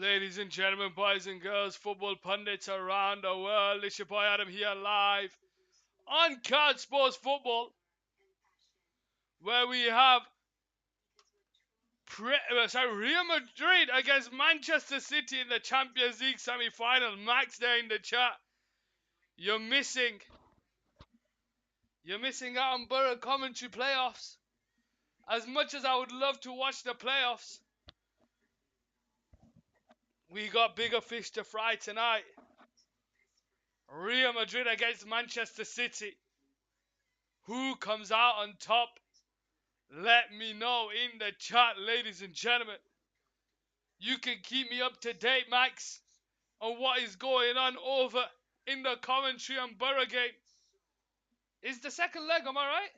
Ladies and gentlemen, boys and girls, football pundits around the world, it's your boy Adam here live on Card Sports Football, where we have Real Madrid against Manchester City in the Champions League semi-final. Max there in the chat. You're missing out on Borough commentary playoffs. As much as I would love to watch the playoffs, we got bigger fish to fry tonight. Real Madrid against Manchester City. Who comes out on top? Let me know in the chat, ladies and gentlemen. You can keep me up to date, Max, on what is going on over in the commentary on Borough game. Is the second leg, am I right?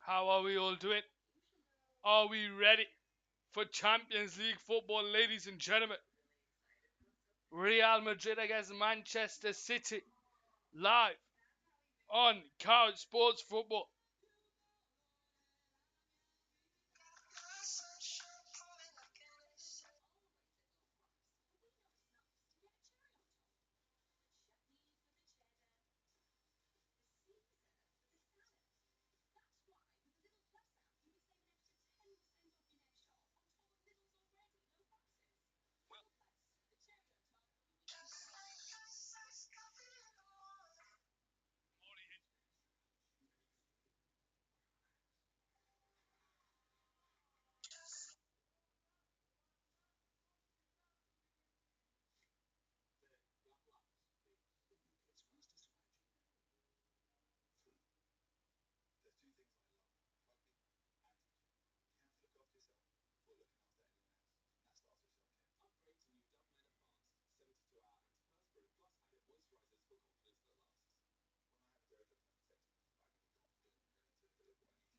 How are we all doing? Are we ready for Champions League football, ladies and gentlemen? Real Madrid against Manchester City, live on Couch Sports Football.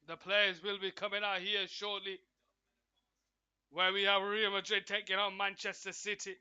The players will be coming out here shortly, where we have Real Madrid taking on Manchester City.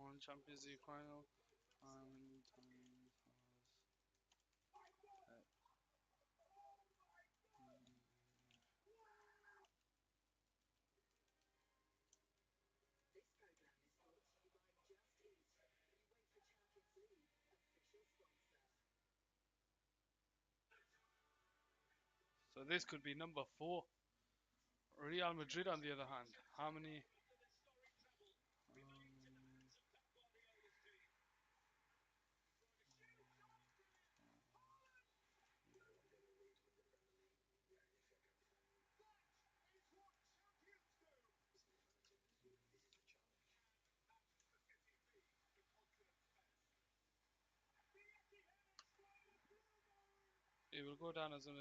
On Champions League final. So this could be number 4. Real Madrid, on the other hand, how many? It will go down as an.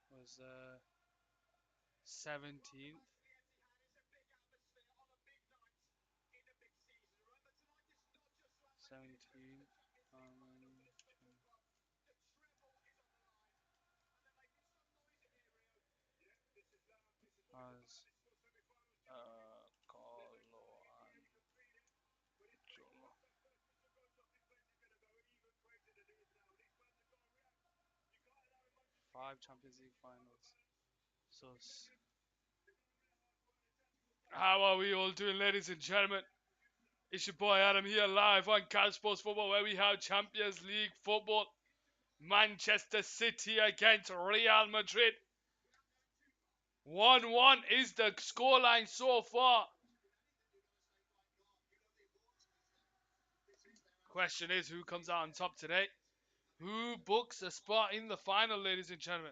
Was 17th. As Colo Angelo. 5 Champions League finals. So, how are we all doing, ladies and gentlemen? It's your boy Adam here, live on Cal Sports Football, where we have Champions League football. Manchester City against Real Madrid. 1-1 is the scoreline so far. Question is, who comes out on top today? Who books a spot in the final, ladies and gentlemen?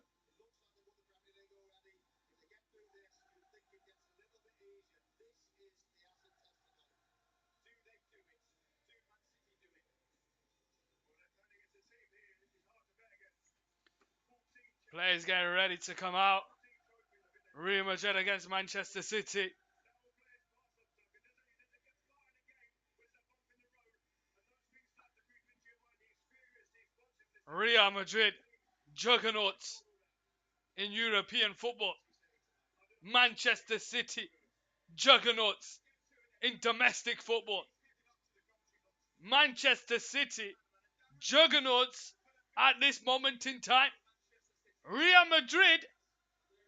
Players getting ready to come out. Real Madrid against Manchester City. Real Madrid, juggernauts in European football. Manchester City, juggernauts in domestic football. Manchester City, juggernauts at this moment in time. Real Madrid,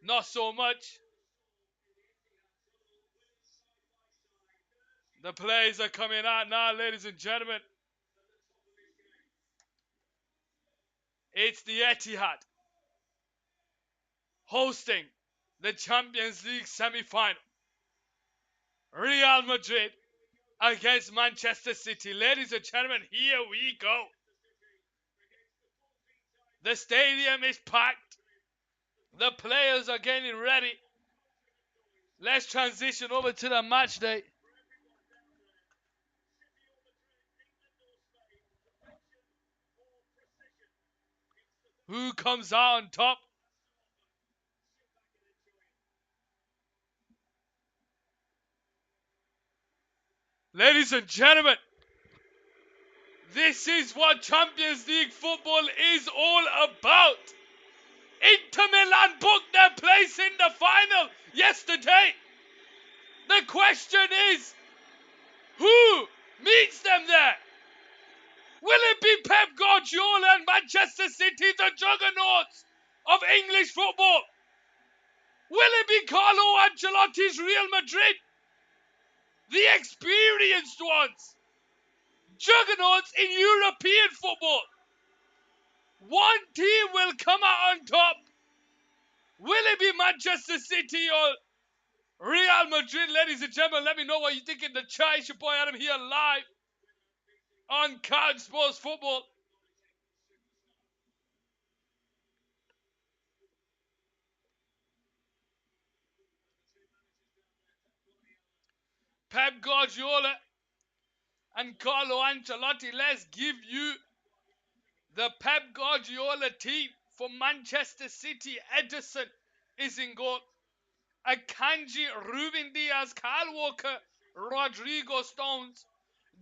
not so much. The players are coming out now, ladies and gentlemen. It's the Etihad hosting the Champions League semi-final. Real Madrid against Manchester City. Ladies and gentlemen, here we go. The stadium is packed. The players are getting ready. Let's transition over to the match day. Who comes out on top? Ladies and gentlemen, this is what Champions League football is all about. Inter Milan booked their place in the final yesterday. The question is, who meets them there? Will it be Pep Guardiola and Manchester City, the juggernauts of English football? Will it be Carlo Ancelotti's Real Madrid, the experienced ones, juggernauts in European football? One team will come out on top. Will it be Manchester City or Real Madrid? Ladies and gentlemen, let me know what you think in the chat. It's your boy Adam here, live on Couch Sports Football. Pep Guardiola and Carlo Ancelotti. Let's give you the Pep Guardiola team. For Manchester City, Edison is in goal. Akanji, Ruben Diaz, Kyle Walker, Rodrigo Stones,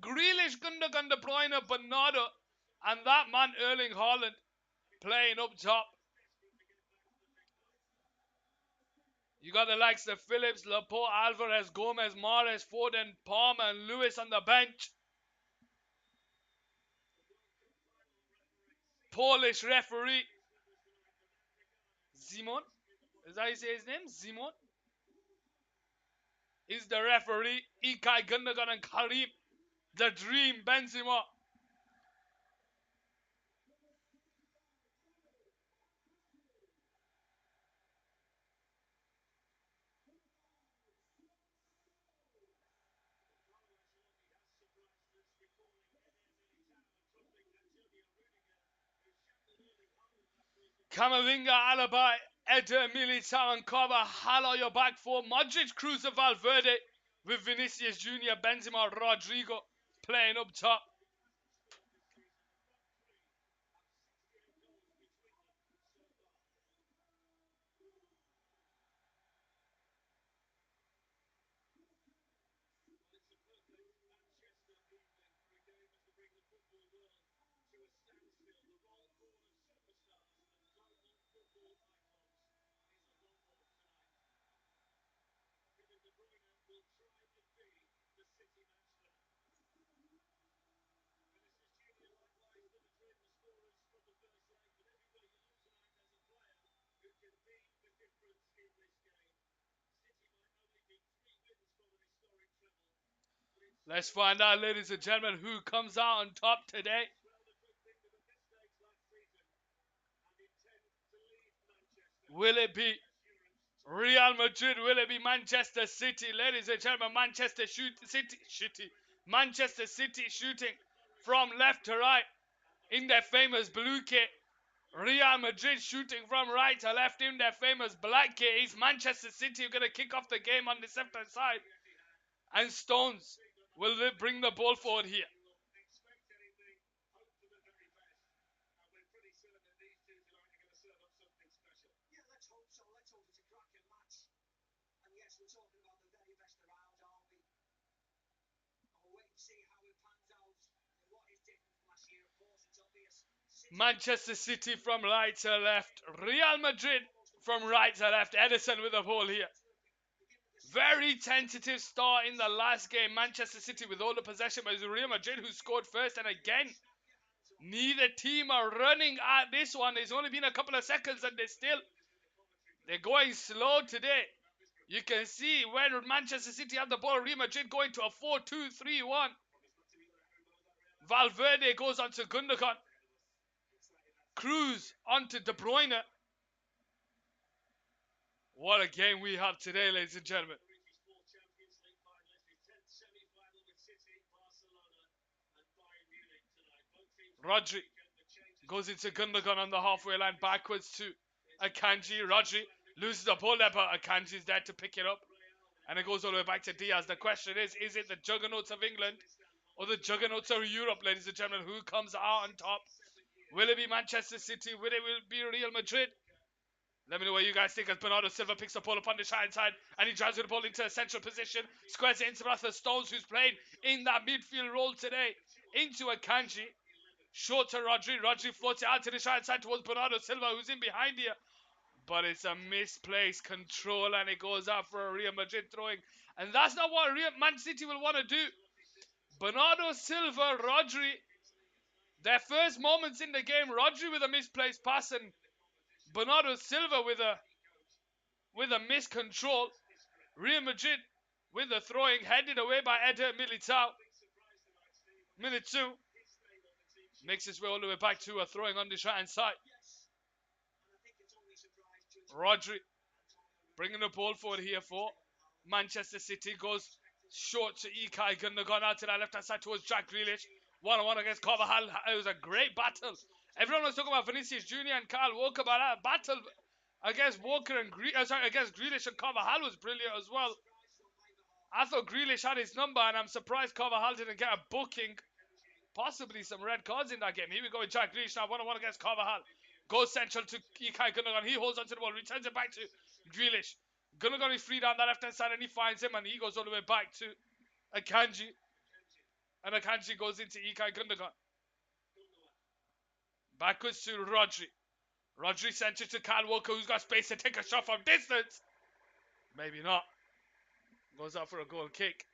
Grealish, Gundogan, De Bruyne, Bernardo, and that man Erling Haaland playing up top. You got the likes of Phillips, Laporte, Alvarez, Gomez, Mahrez, Foden, Palmer, and Lewis on the bench. Polish referee Simon, is that how you say his name? Simon is the referee. Ilkay Gundogan and Karim, the dream Benzema. Camavinga, Alaba, Eder, Militao, and Carvajal are your back four. Modric, Cruz, and Valverde with Vinicius Junior, Benzema, Rodrigo playing up top. Let's find out, ladies and gentlemen, who comes out on top today. Will it be Real Madrid? Will it be Manchester City? Ladies and gentlemen, Manchester City shooting from left to right in their famous blue kit. Real Madrid shooting from right to left in their famous black kit. It's Manchester City who are going to kick off the game on the left-hand side. And Stones will bring the ball forward here. Manchester City from right to left. Real Madrid from right to left. Edison with the ball here. Very tentative start in the last game. Manchester City with all the possession, but it's Real Madrid who scored first. And again, neither team are running at this one. It's only been a couple of seconds and they're going slow today. You can see when Manchester City have the ball, Real Madrid going to a 4-2-3-1. Valverde goes on to Gundogan. Cruz onto De Bruyne. What a game we have today, ladies and gentlemen. Rodri goes into Gundogan on the halfway line, backwards to Akanji. Rodri loses the ball there, but Akanji's there to pick it up. And it goes all the way back to Diaz. The question is it the juggernauts of England or the juggernauts of Europe, ladies and gentlemen? Who comes out on top? Will it be Manchester City? Will it be Real Madrid? Let me know what you guys think as Bernardo Silva picks the ball up on the side and he drives the ball into a central position, squares it into Rafa Stones, who's playing in that midfield role today, into Akanji. Short to Rodri. Rodri floats it out to the side towards Bernardo Silva, who's in behind here. But it's a misplaced control and it goes out for a Real Madrid throwing. And that's not what Man City will want to do. Bernardo Silva, Rodri, their first moments in the game, Rodri with a misplaced pass and Bernardo Silva with a miscontrol. Real Madrid with the throwing, headed away by Eder Militao. Militao makes his way all the way back to a throwing on the right-hand side. Rodri bringing the ball forward here for Manchester City. Goes short to Ilkay Gundogan out to that left-hand side towards Jack Grealish. One-on-one against Carvajal. It was a great battle. Everyone was talking about Vinicius Jr. and Kyle Walker, but that battle against against Grealish and Carvajal was brilliant as well. I thought Grealish had his number, and I'm surprised Carvajal didn't get a booking. Possibly some red cards in that game. Here we go with Jack Grealish now, one-on-one against Carvajal. Goes central to Ilkay Gundogan. He holds onto the ball, returns it back to Grealish. Gundogan is free down that left-hand side, and he finds him, and he goes all the way back to Akanji. And Akanji goes into Ilkay Gundogan. Backwards to Rodri. Rodri sends it to Kyle Walker, who's got space to take a shot from distance. Maybe not. Goes out for a goal kick.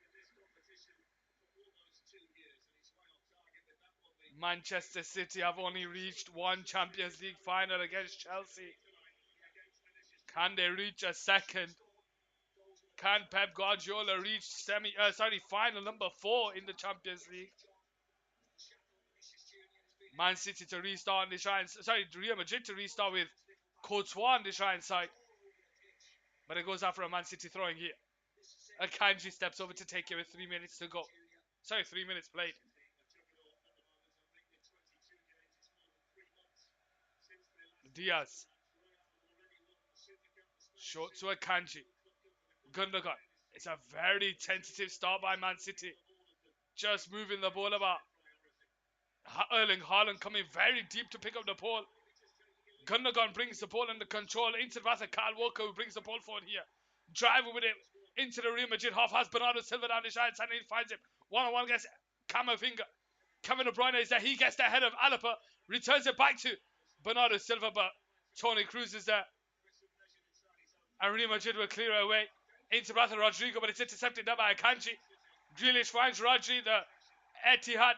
Manchester City have only reached one Champions League final against Chelsea. Can they reach a second? Can Pep Guardiola reach final number 4 in the Champions League? Man City to restart on the Real Madrid to restart with Courtois on the right side. But it goes out for a Man City throwing here. Akanji steps over to take it with 3 minutes to go. 3 minutes played. Diaz. Short to Akanji. Gundogan. It's a very tentative start by Man City. Just moving the ball about. Erling Haaland coming very deep to pick up the ball. Gundogan brings the ball under control into the path of Kyle Walker, who brings the ball forward here. Driving with it into the Real Madrid half. Has Bernardo Silva down the side and he finds him. One-on-one against Camavinga. Kevin De Bruyne is there. He gets the head of Alaba. Returns it back to Bernardo Silva, but Toni Kroos is there. And Real Madrid will clear it away into Rafa Rodrigo, but it's intercepted there by Akanji. Grealish finds Rodri. The Etihad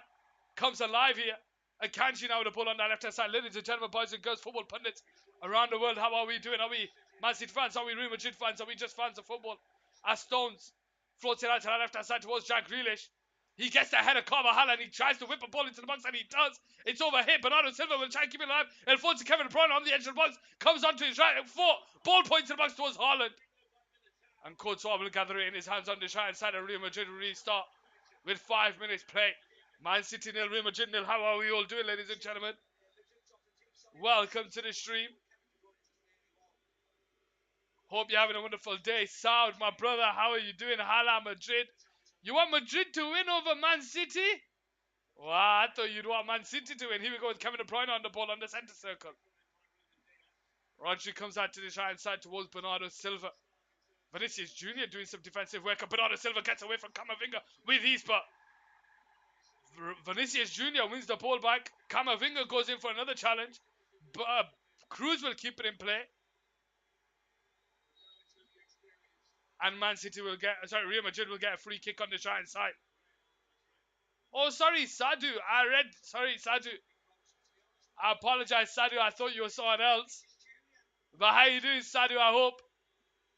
comes alive here. Akanji now with the ball on that left-hand side. Ladies and gentlemen, boys and girls, football pundits around the world, how are we doing? Are we Man City fans? Are we Real Madrid fans? Are we just fans of football? As Stones floats it out to that left-hand side towards Jack Grealish. He gets the head of Carvajal and he tries to whip a ball into the box and he does. It's overhit. Bernardo Silva will try and keep it alive. Alfonso Kevin De Bruyne on the edge of the box. Comes onto his right foot. Ball points in the box towards Haaland. And Courtois will gather it in his hands on the right side of Real Madrid restart with 5 minutes play. Man City nil, Real Madrid nil. How are we all doing, ladies and gentlemen? Welcome to the stream. Hope you're having a wonderful day. Saud, my brother, how are you doing? Hala Madrid. You want Madrid to win over Man City? Wow, I thought you'd want Man City to win. Here we go with Kevin De Bruyne on the ball on the centre circle. Rodri comes out to the right side towards Bernardo Silva. Vinicius Jr. doing some defensive work. Bernardo Silva gets away from Camavinga with ease, but Vinicius Jr. wins the ball back. Camavinga goes in for another challenge. But Cruz will keep it in play. And Real Madrid will get a free kick on the right side. Oh, sorry, Sadu. Sorry, Sadu. I apologize, Sadu. I thought you were someone else. But how you doing, Sadu? I hope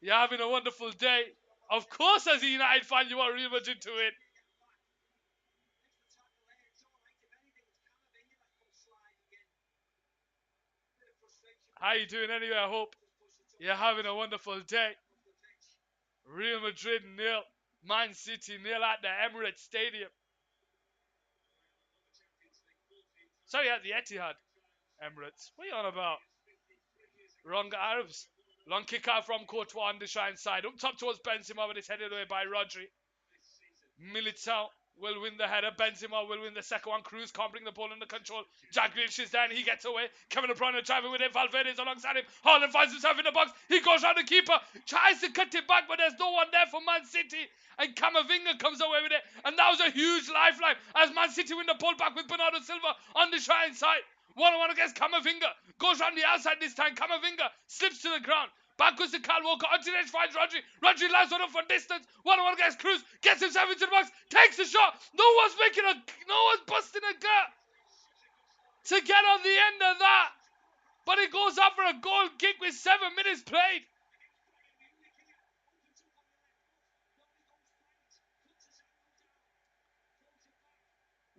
you're having a wonderful day. Of course, as a United fan, you want Real Madrid to win. How you doing anyway? I hope you're having a wonderful day. Real Madrid nil, Man City nil at the Emirates Stadium. Sorry, at the Etihad. Emirates. What are you on about? Wrong Arabs. Long kick out from Courtois on the right side. Up top towards Benzema, but it's headed away by Rodri. Militao will win the header. Benzema will win the second one. Cruz can't bring the ball under control. Jack Grealish is there and he gets away. Kevin De Bruyne driving with it. Valverde is alongside him. Haaland finds himself in the box. He goes round the keeper. Tries to cut it back, but there's no one there for Man City. And Camavinga comes away with it. And that was a huge lifeline as Man City win the ball back with Bernardo Silva on the right side. 1-on-1 against Camavinga. Goes round the outside this time. Camavinga slips to the ground. Backwards to Kyle Walker. Onto the edge finds Rodri. Rodri lands one up from distance. 1-on-1 against Cruz. Gets himself into the box. Takes the shot. No one's busting a gut to get on the end of that. But it goes up for a goal kick with 7 minutes played.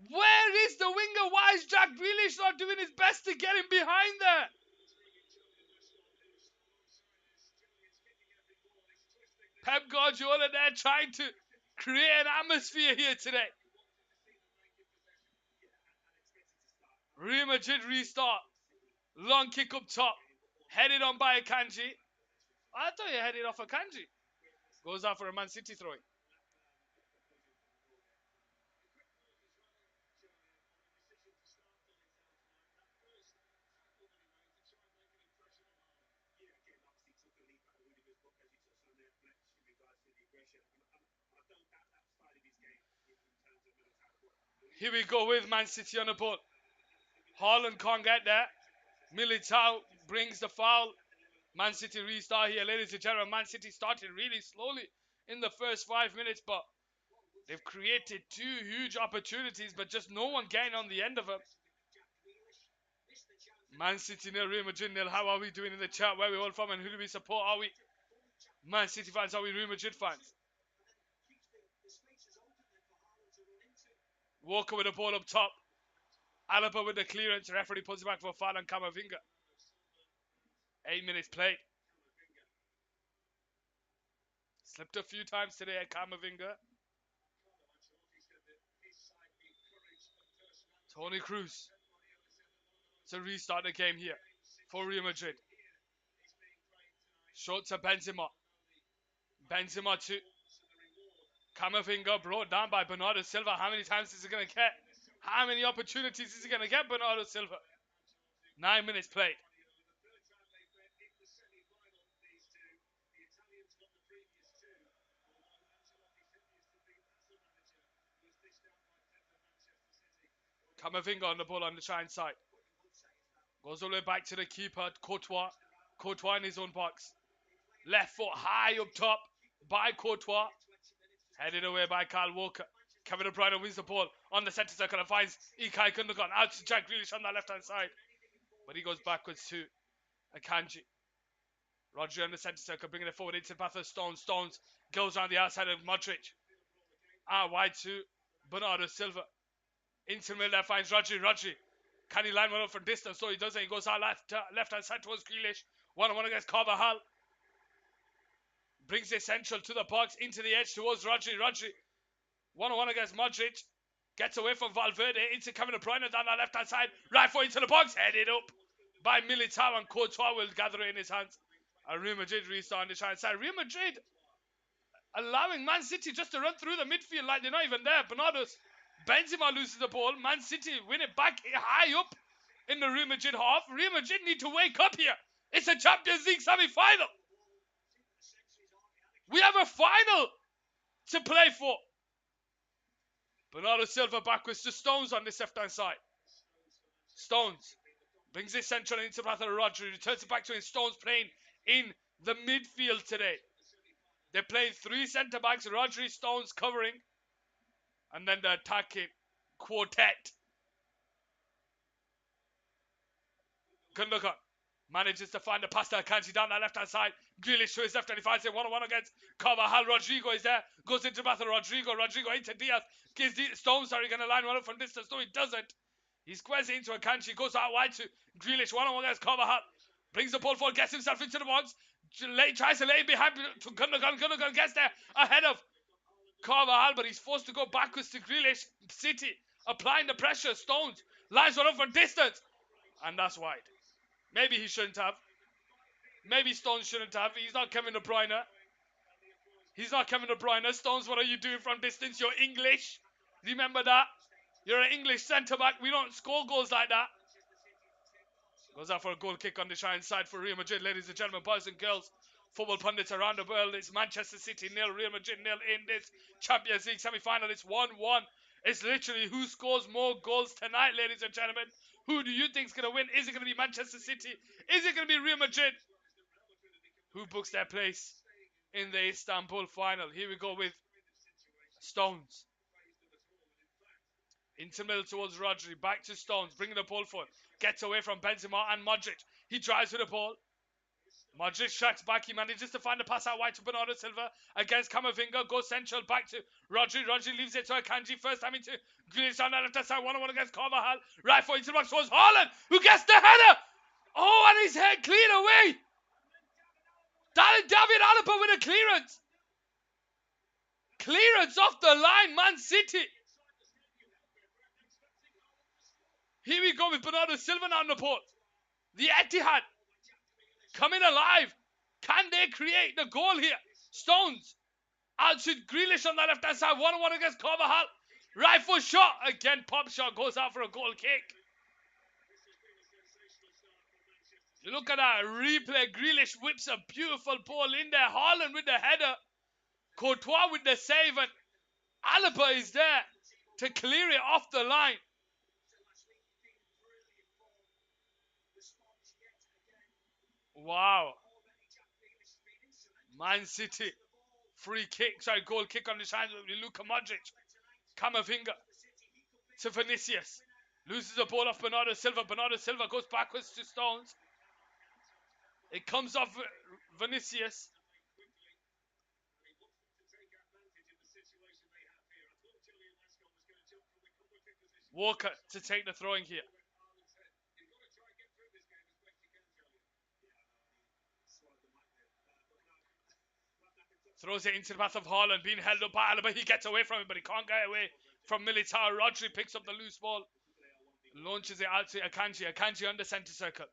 Where is the winger? Why is Jack Grealish not doing his best to get him behind there? Pep Guardiola there trying to create an atmosphere here today. Real Madrid restart. Long kick up top. Headed on by Akanji. I thought you headed off Akanji. Goes out for a Man City throw. Here we go with Man City on the ball. Haaland can't get there. Militao brings the foul. Man City restart here, ladies and gentlemen. Man City started really slowly in the first 5 minutes, but they've created 2 huge opportunities, but just no one getting on the end of them. Man City nil, Real Madrid nil. How are we doing in the chat? Where are we all from and who do we support? Are we Man City fans? Are we Real Madrid fans? Walker with the ball up top. Alaba with the clearance. Referee pulls it back for a foul on Camavinga. 8 minutes played. Slipped a few times today at Camavinga. Toni Kroos to restart the game here for Real Madrid. Short to Benzema. Benzema to Camavinga, brought down by Bernardo Silva. How many times is he going to get? How many opportunities is he going to get, Bernardo Silva? 9 minutes played. Camavinga on the ball on the right side. Goes all the way back to the keeper, Courtois. Courtois in his own box. Left foot high up top by Courtois. Headed away by Kyle Walker. Kevin De Bruyne wins the ball on the centre circle and finds Ilkay Gundogan out to Jack Grealish on that left-hand side. But he goes backwards to Akanji. Rodri on the centre circle, bringing it forward into the path of Stones. Stones goes around the outside of Modric. Wide to Bernardo Silva. Into the middle there finds Rodri. Rodri. Can he line one up from distance? So he doesn't. He goes out left hand side towards Grealish. 1-on-1 against Carvajal. Brings it central to the box. Into the edge towards Rodri. Rodri. 1-on-1 against Madrid. Gets away from Valverde. Into Kevin De Bruyne down that left hand side. Right foot into the box. Headed up by Militao, and Courtois will gather it in his hands. And Real Madrid restart on the right side. Real Madrid allowing Man City just to run through the midfield like they're not even there. Benzema loses the ball. Man City win it back high up in the Real Madrid half. Real Madrid need to wake up here. It's a Champions League semi-final. We have a final to play for. Bernardo Silva backwards to Stones on this left-hand side. Stones brings it central into the path of Rodri. Returns it back to him. Stones playing in the midfield today. They're playing 3 centre-backs. Rodri, Stones covering. And then the attacking quartet. Gundogan manages to find the pass to Akanji down that left-hand side. Grealish to his left and he finds it 1-on-1 against Carvajal. Rodrigo is there. Goes into the path of Rodrigo. Rodrigo into Diaz. Stones are going to line one up from distance. No, he doesn't. He squares it into Akanji. Goes out wide to Grealish. 1-on-1 against Carvajal. Brings the ball forward. Gets himself into the box. Tries to lay it behind to Gundogan. Gundogan gets there ahead of Carvajal, but he's forced to go backwards to Grealish. City applying the pressure. Stones lines one up from distance. And that's wide. Maybe he shouldn't have. Maybe Stones shouldn't have. He's not Kevin De Bruyne. He's not Kevin De Bruyne. Stones, what are you doing from distance? You're English. Remember that. You're an English centre-back. We don't score goals like that. Goes out for a goal kick on the right side for Real Madrid. Ladies and gentlemen, boys and girls, football pundits around the world. It's Manchester City 0, Real Madrid 0 in this Champions League semi-final. It's 1-1. It's literally who scores more goals tonight, ladies and gentlemen. Who do you think is going to win? Is it going to be Manchester City? Is it going to be Real Madrid? Who books their place in the Istanbul final? Here we go with Stones. Into middle towards Rodri. Back to Stones. Bringing the ball forward. Gets away from Benzema and Modric. He drives with the ball. Modric tracks back. He manages to find a pass out wide to Bernardo Silva against Camavinga. Goes central back to Rodri. Rodri leaves it to Akanji. First time into Grealish on the left side. 1-on-1 against Carvajal. Right foot into the box towards Haaland, who gets the header. Oh, and his head cleared away. David Alaba with a clearance. Clearance off the line. Man City. Here we go with Bernardo Silva on the ball. The Etihad coming alive. Can they create the goal here? Stones out to Grealish on the left hand side. 1-on-1 against Carvajal. Right foot shot. Again, pop shot goes out for a goal kick. You look at that replay. Grealish whips a beautiful ball in there. Haaland with the header. Courtois with the save. And Alaba is there to clear it off the line. Wow. Man City. Goal kick on the side of Luka Modric. Camavinga to Vinicius. Loses the ball off Bernardo Silva. Bernardo Silva goes backwards to Stones. It comes off Vinicius. Walker to take the throwing here. Throws it into the path of Haaland, being held up by Alaba. He gets away from it, but he can't get away from Militao. Rodri picks up the loose ball. Launches it out to Akanji. Akanji on the centre circle.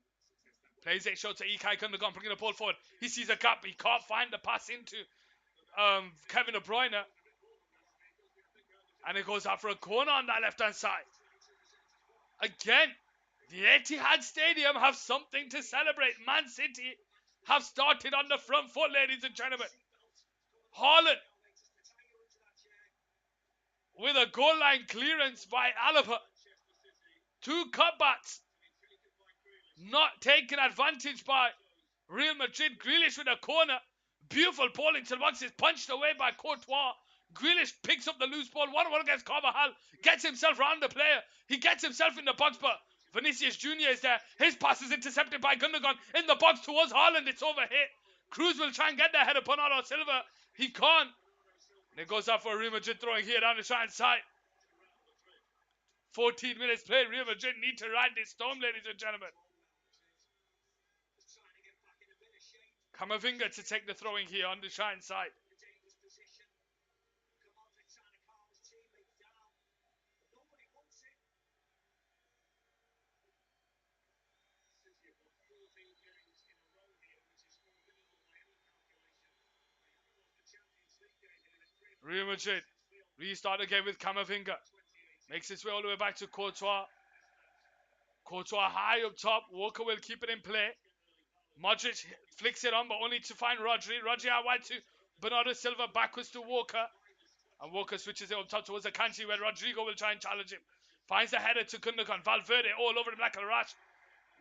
Plays it short to Ilkay Gundogan, bringing the ball forward. He sees a gap. He can't find the pass into Kevin De Bruyne. And it goes out for a corner on that left-hand side. Again, the Etihad Stadium have something to celebrate. Man City have started on the front foot, ladies and gentlemen. Haaland with a goal line clearance by Alaba. 2 cutbacks not taken advantage by Real Madrid. Grealish with a corner. Beautiful ball into the box. Is punched away by Courtois. Grealish picks up the loose ball. 1-on-1 against Carvajal. Gets himself around the player. He gets himself in the box, but Vinicius Jr. is there. His pass is intercepted by Gundogan in the box towards Haaland. It's overhit. Cruz will try and get the header. Bernardo Silva. He can't. And it goes out for Real Madrid throwing here down the right side. 14 minutes played. Real Madrid need to ride this storm, ladies and gentlemen. Camavinga to take the throwing here on the Shine side. Real Madrid restart again with Camavinga. Makes its way all the way back to Courtois. Courtois high up top. Walker will keep it in play. Modric flicks it on, but only to find Rodri. Rodri out wide to Bernardo Silva, backwards to Walker. And Walker switches it up top towards Akanji, where Rodrigo will try and challenge him. Finds the header to Gundogan. Valverde all over the black and Rash.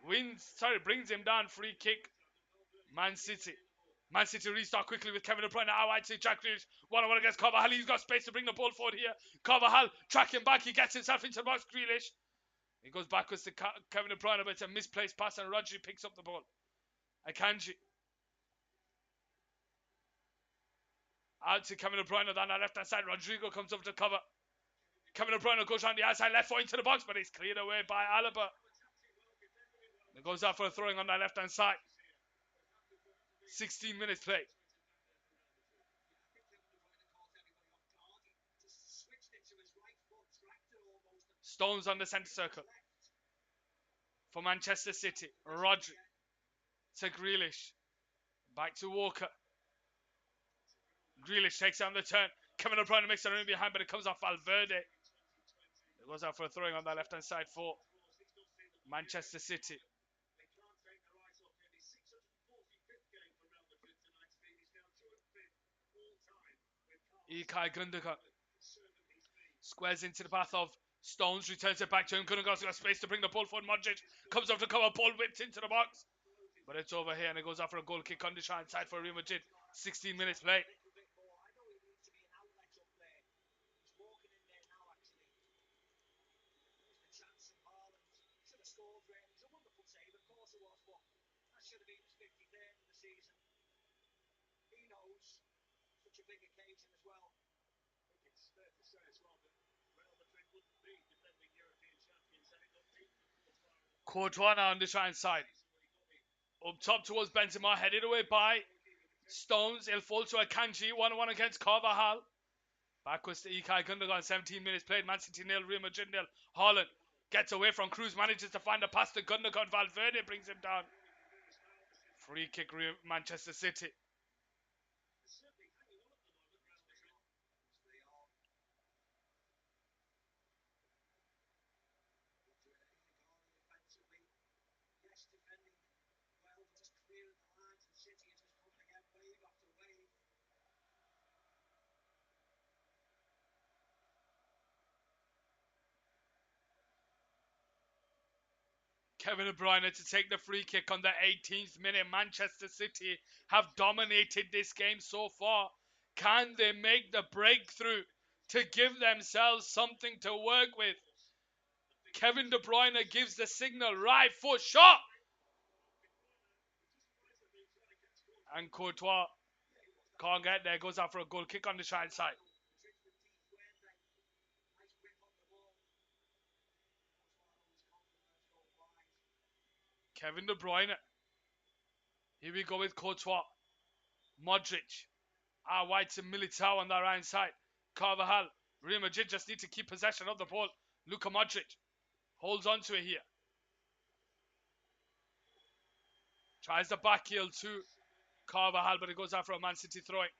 Brings him down. Free kick. Man City. Man City restart quickly with Kevin De Bruyne out wide to Jack Grealish. 1-on-1 against Carvajal. He's got space to bring the ball forward here. Carvajal tracking back. He gets himself into the box. Grealish. He goes backwards to Kevin De Bruyne, but it's a misplaced pass and Rodri picks up the ball. Akanji. Out to Kevin De Bruyne down the left hand side. Rodrigo comes up to cover. Kevin De Bruyne goes around the outside left foot into the box, but he's cleared away by Alaba. It goes out for a throwing on that left hand side. 16 minutes played. Stones on the centre circle for Manchester City. Rodri to Grealish. Back to Walker. Grealish takes on the turn. Kevin De Bruyne makes a run behind, but it comes off Valverde. It goes out for a throwing on that left hand side for Manchester City. Ilkay Gundogan squares into the path of Stones, returns it back to him. Gundogan's got space to bring the ball forward. Modric comes up to cover, ball whipped into the box. But it's over here and it goes out for a goal kick on the Shine side for Real Madrid. 16 minutes played. Courtois now on the Shine side. Up top towards Benzema, headed away by Stones. It'll fall to Akanji. 1-1 against Carvajal. Backwards to Ilkay Gundogan. 17 minutes played. Man City 0, Real Madrid 0. Haaland gets away from Cruz, manages to find a pass to Gundogan. Valverde brings him down. Free kick, Manchester City. Kevin De Bruyne to take the free kick on the 18th minute. Manchester City have dominated this game so far. Can they make the breakthrough to give themselves something to work with? Kevin De Bruyne gives the signal, right foot shot. And Courtois can't get there, goes out for a goal kick on the Shine side. Kevin De Bruyne. Here we go with Courtois. Modric. Wide to Militao on the right side. Carvajal. Real Madrid just need to keep possession of the ball. Luka Modric holds on to it here. Tries the back heel to Carvajal, but it goes out for a Man City throwing.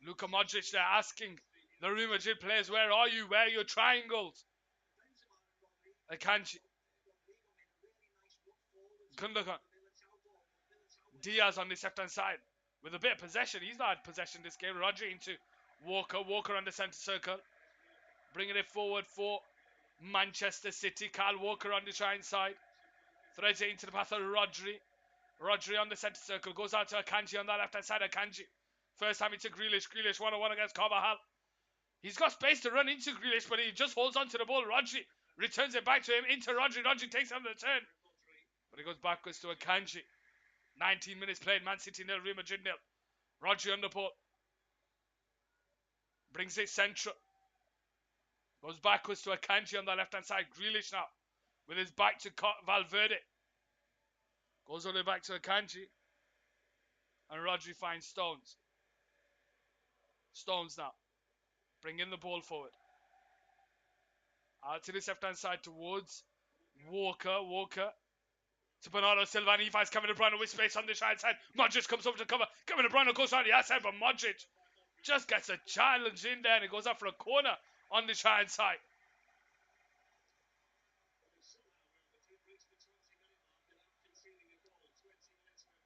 Luka Modric there asking the Real Madrid players, where are you? Where are your triangles? Akanji. Gundogan. Diaz on the left-hand side with a bit of possession. He's not had possession this game. Rodri into Walker. Walker on the centre circle. Bringing it forward for Manchester City. Kyle Walker on the Shine side. Threads it into the path of Rodri. Rodri on the centre circle. Goes out to Akanji on that left-hand side. Akanji. First time into Grealish. Grealish 1-on-1 against Carvajal. He's got space to run into Grealish, but he just holds on to the ball. Rodri returns it back to him. Into Rodri. Rodri takes on the turn. But he goes backwards to Akanji. 19 minutes played. Man City 0, Real Madrid 0. Rodri on the ball. Brings it central. Goes backwards to Akanji on the left-hand side. Grealish now with his back to Valverde. Goes all the way back to Akanji. And Rodri finds Stones. Stones now. Bringing the ball forward. Out to this left-hand side towards Walker. Walker to Bernardo Silva. And he finds Kevin De Bruyne with space on the right side. Modric comes over to cover. Kevin De Bruyne goes around the outside, but Modric just gets a challenge in there. And it goes up for a corner on the right side.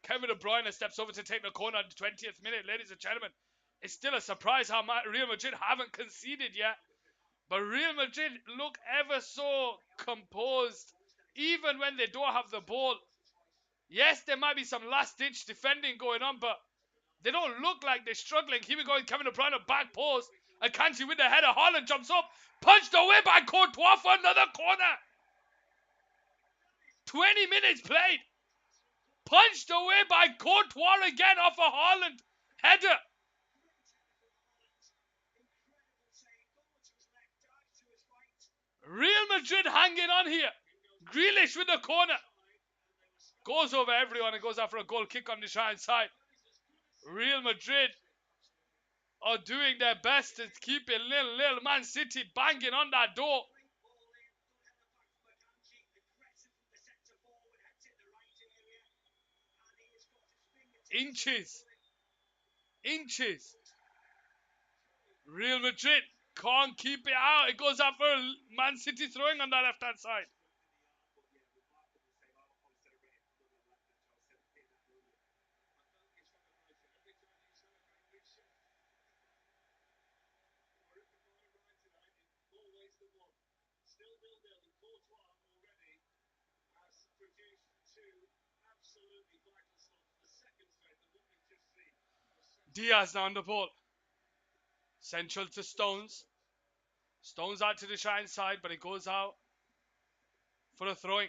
Kevin De Bruyne steps over to take the corner at the 20th minute. Ladies and gentlemen, it's still a surprise how Real Madrid haven't conceded yet. But Real Madrid look ever so composed, even when they don't have the ball. Yes, there might be some last-ditch defending going on, but they don't look like they're struggling. Here we go, Kevin De Bruyne back post. Akanji with the header. Haaland jumps up, punched away by Courtois for another corner. 20 minutes played. Punched away by Courtois again off a Haaland header. Real Madrid hanging on here. Grealish with the corner. Goes over everyone and goes out for a goal kick on the right side. Real Madrid are doing their best to keep it little Man City banging on that door. Inches. Real Madrid can't keep it out. It goes out for Man City throwing on that left-hand side. Diaz now on the ball. Central to Stones. Stones out to the right side, but it goes out for a throwing.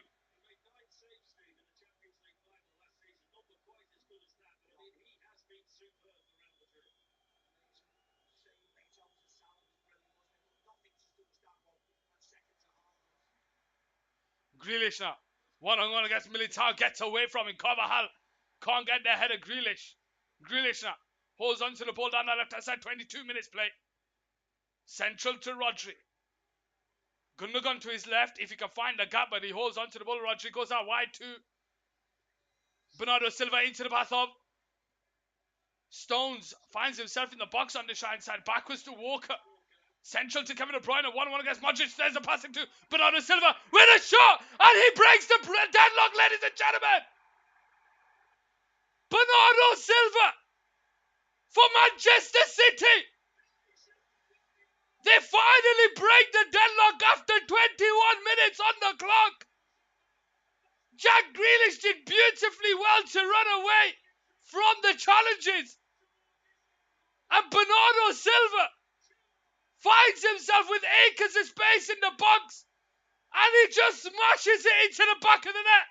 Grealish now. One-on-one against Militao. Gets away from him. Carvajal can't get the head of Grealish. Grealish now. Holds onto the ball down the left-hand side. 22 minutes play. Central to Rodri. Gundogan to his left. If he can find the gap, but he holds onto the ball. Rodri goes out wide to Bernardo Silva into the path of Stones. Finds himself in the box on the right side. Backwards to Walker. Central to Kevin De Bruyne. 1-1 against Modric. There's a passing to Bernardo Silva with a shot. And he breaks the deadlock, ladies and gentlemen. Bernardo Silva for Manchester City. They finally break the deadlock after 21 minutes on the clock. Jack Grealish did beautifully well to run away from the challenges. And Bernardo Silva finds himself with acres of space in the box. And he just smashes it into the back of the net.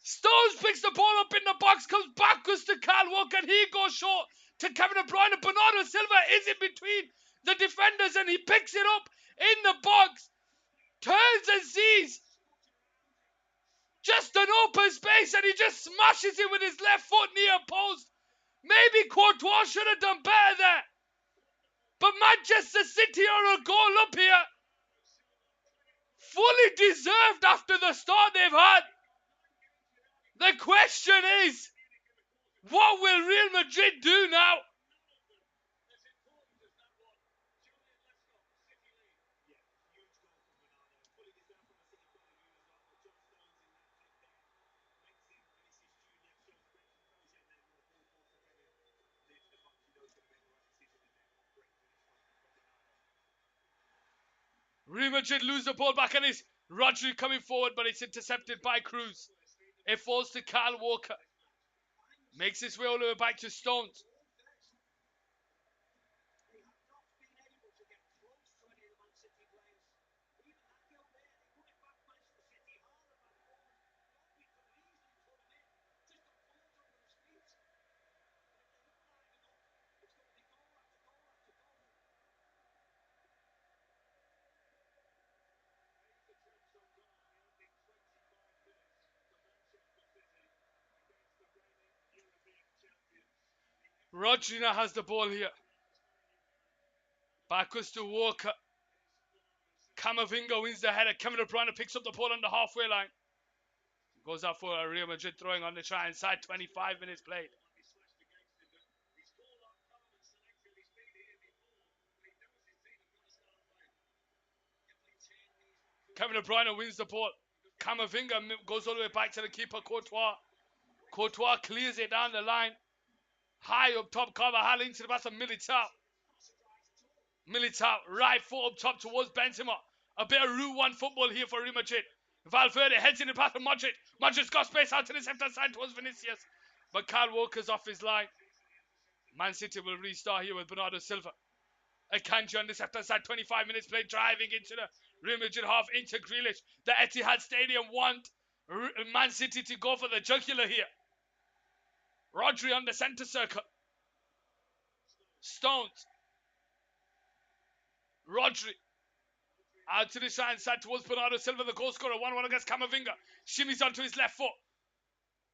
Stones picks the ball up in the box, comes backwards to Kyle Walker, and he goes short to Kevin De Bruyne. Bernardo Silva is in between the defenders, and he picks it up in the box, turns and sees just an open space, and he just smashes it with his left foot near post. Maybe Courtois should have done better there. But Manchester City are a goal up here. Fully deserved after the start they've had. The question is, what will Real Madrid do now? Real Madrid lose the ball back, and it's Rodri coming forward, but it's intercepted by Cruz. It falls to Kyle Walker. Makes its way all the way back to Stones. Rodri now has the ball here. Backwards to Walker. Camavinga wins the header. Kevin De Bruyne picks up the ball on the halfway line. Goes out for a Real Madrid throwing on the try inside. 25 minutes played. Kevin De Bruyne wins the ball. Camavinga goes all the way back to the keeper, Courtois. Courtois clears it down the line. High up top, Carvajal into the pass of Militao. Militao, right foot up top towards Benzema. A bit of Route 1 football here for Real Madrid. Valverde heads in the path of Madrid. Madrid's got space out to the left hand side towards Vinicius. But Kyle Walker's off his line. Man City will restart here with Bernardo Silva. Akanji on the left hand side, 25 minutes played, driving into the Real Madrid half into Grealish. The Etihad Stadium want Man City to go for the jugular here. Rodri on the centre circle. Stones. Rodri. Out to the right side towards Bernardo Silva, the goal scorer. 1-1 against Camavinga. Shimmies onto his left foot.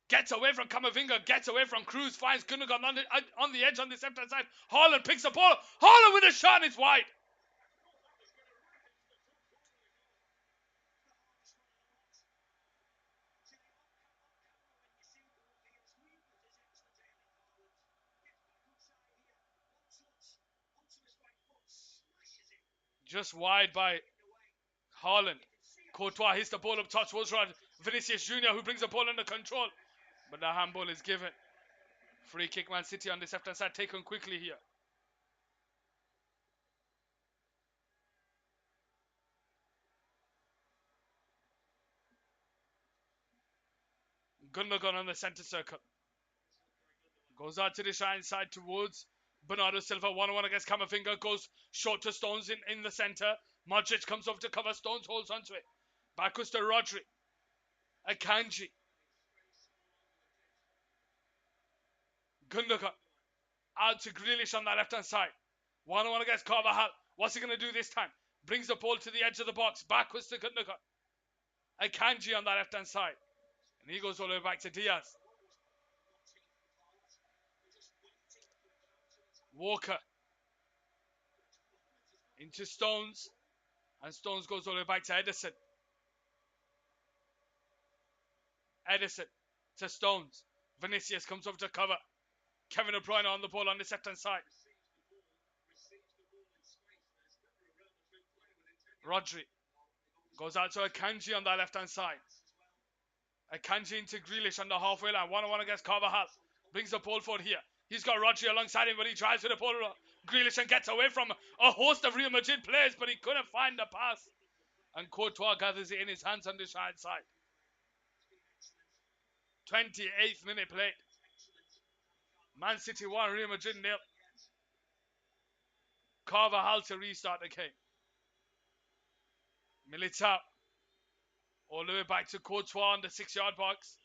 Gets away from Camavinga. Gets away from Cruz. Finds Gundogan on the edge on the left hand side. Haaland picks the ball. Haaland with a shot. It's wide. Just wide by Haaland. Courtois hits the ball up top towards Vinicius Jr., who brings the ball under control. But the handball is given. Free kick, Man City on this left hand side, taken quickly here. Gundogan on the centre circle. Goes out to the right side towards Bernardo Silva. 1-1 against Camavinga. Goes short to Stones in the centre. Modric comes up to cover. Stones holds onto it. Backwards to Rodri. Akanji. Gundogan. Out to Grealish on that left hand side. 1-1 against Carvajal. What's he going to do this time? Brings the ball to the edge of the box. Backwards to Gundogan. Akanji on that left hand side. And he goes all the way back to Diaz. Walker. Into Stones. And Stones goes all the way back to Ederson. Ederson to Stones. Vinicius comes over to cover. Kevin De Bruyne on the ball on the left hand side. Rodri goes out to Akanji on that left hand side. Akanji into Grealish on the halfway line. 1-1 against Carvajal. Brings the ball forward here. He's got Rodri alongside him, but he drives with the ball. Grealish and gets away from a host of Real Madrid players, but he couldn't find the pass. And Courtois gathers it in his hands on the right side. 28th minute played. Man City 1, Real Madrid 0. Carvajal to restart the game. Militao. All the way back to Courtois on the 6-yard box.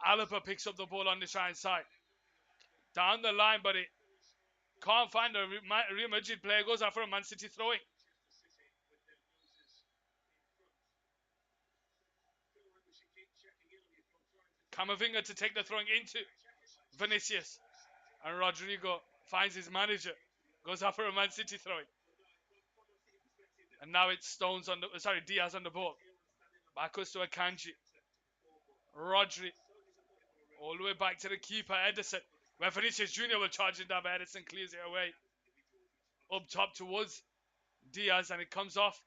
Alaba picks up the ball on the right side. Down the line, but it can't find a Real Madrid player. Goes out for a Man City throwing. Camavinga to take the throwing into Vinicius. And Rodrigo finds his manager. Goes out for a Man City throwing. And now it's Diaz on the ball. Backwards to Akanji. Rodri. All the way back to the keeper, Ederson. Where Vinicius Jr. will charge it down, but Ederson clears it away. Up top towards Diaz, and it comes off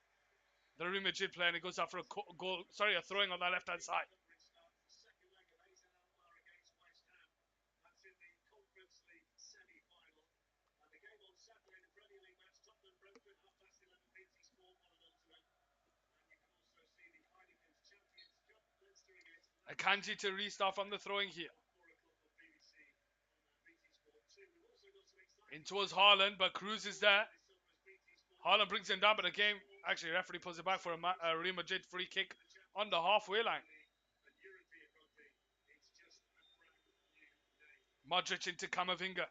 the Real Madrid player, and it goes out for a throwing on that left-hand side. Akanji to restart from the throwing here. In towards Haaland, but Cruz is there. Haaland brings him down, but the game, actually, referee pulls it back for a Real Madrid free kick on the halfway line. Modric into Camavinga.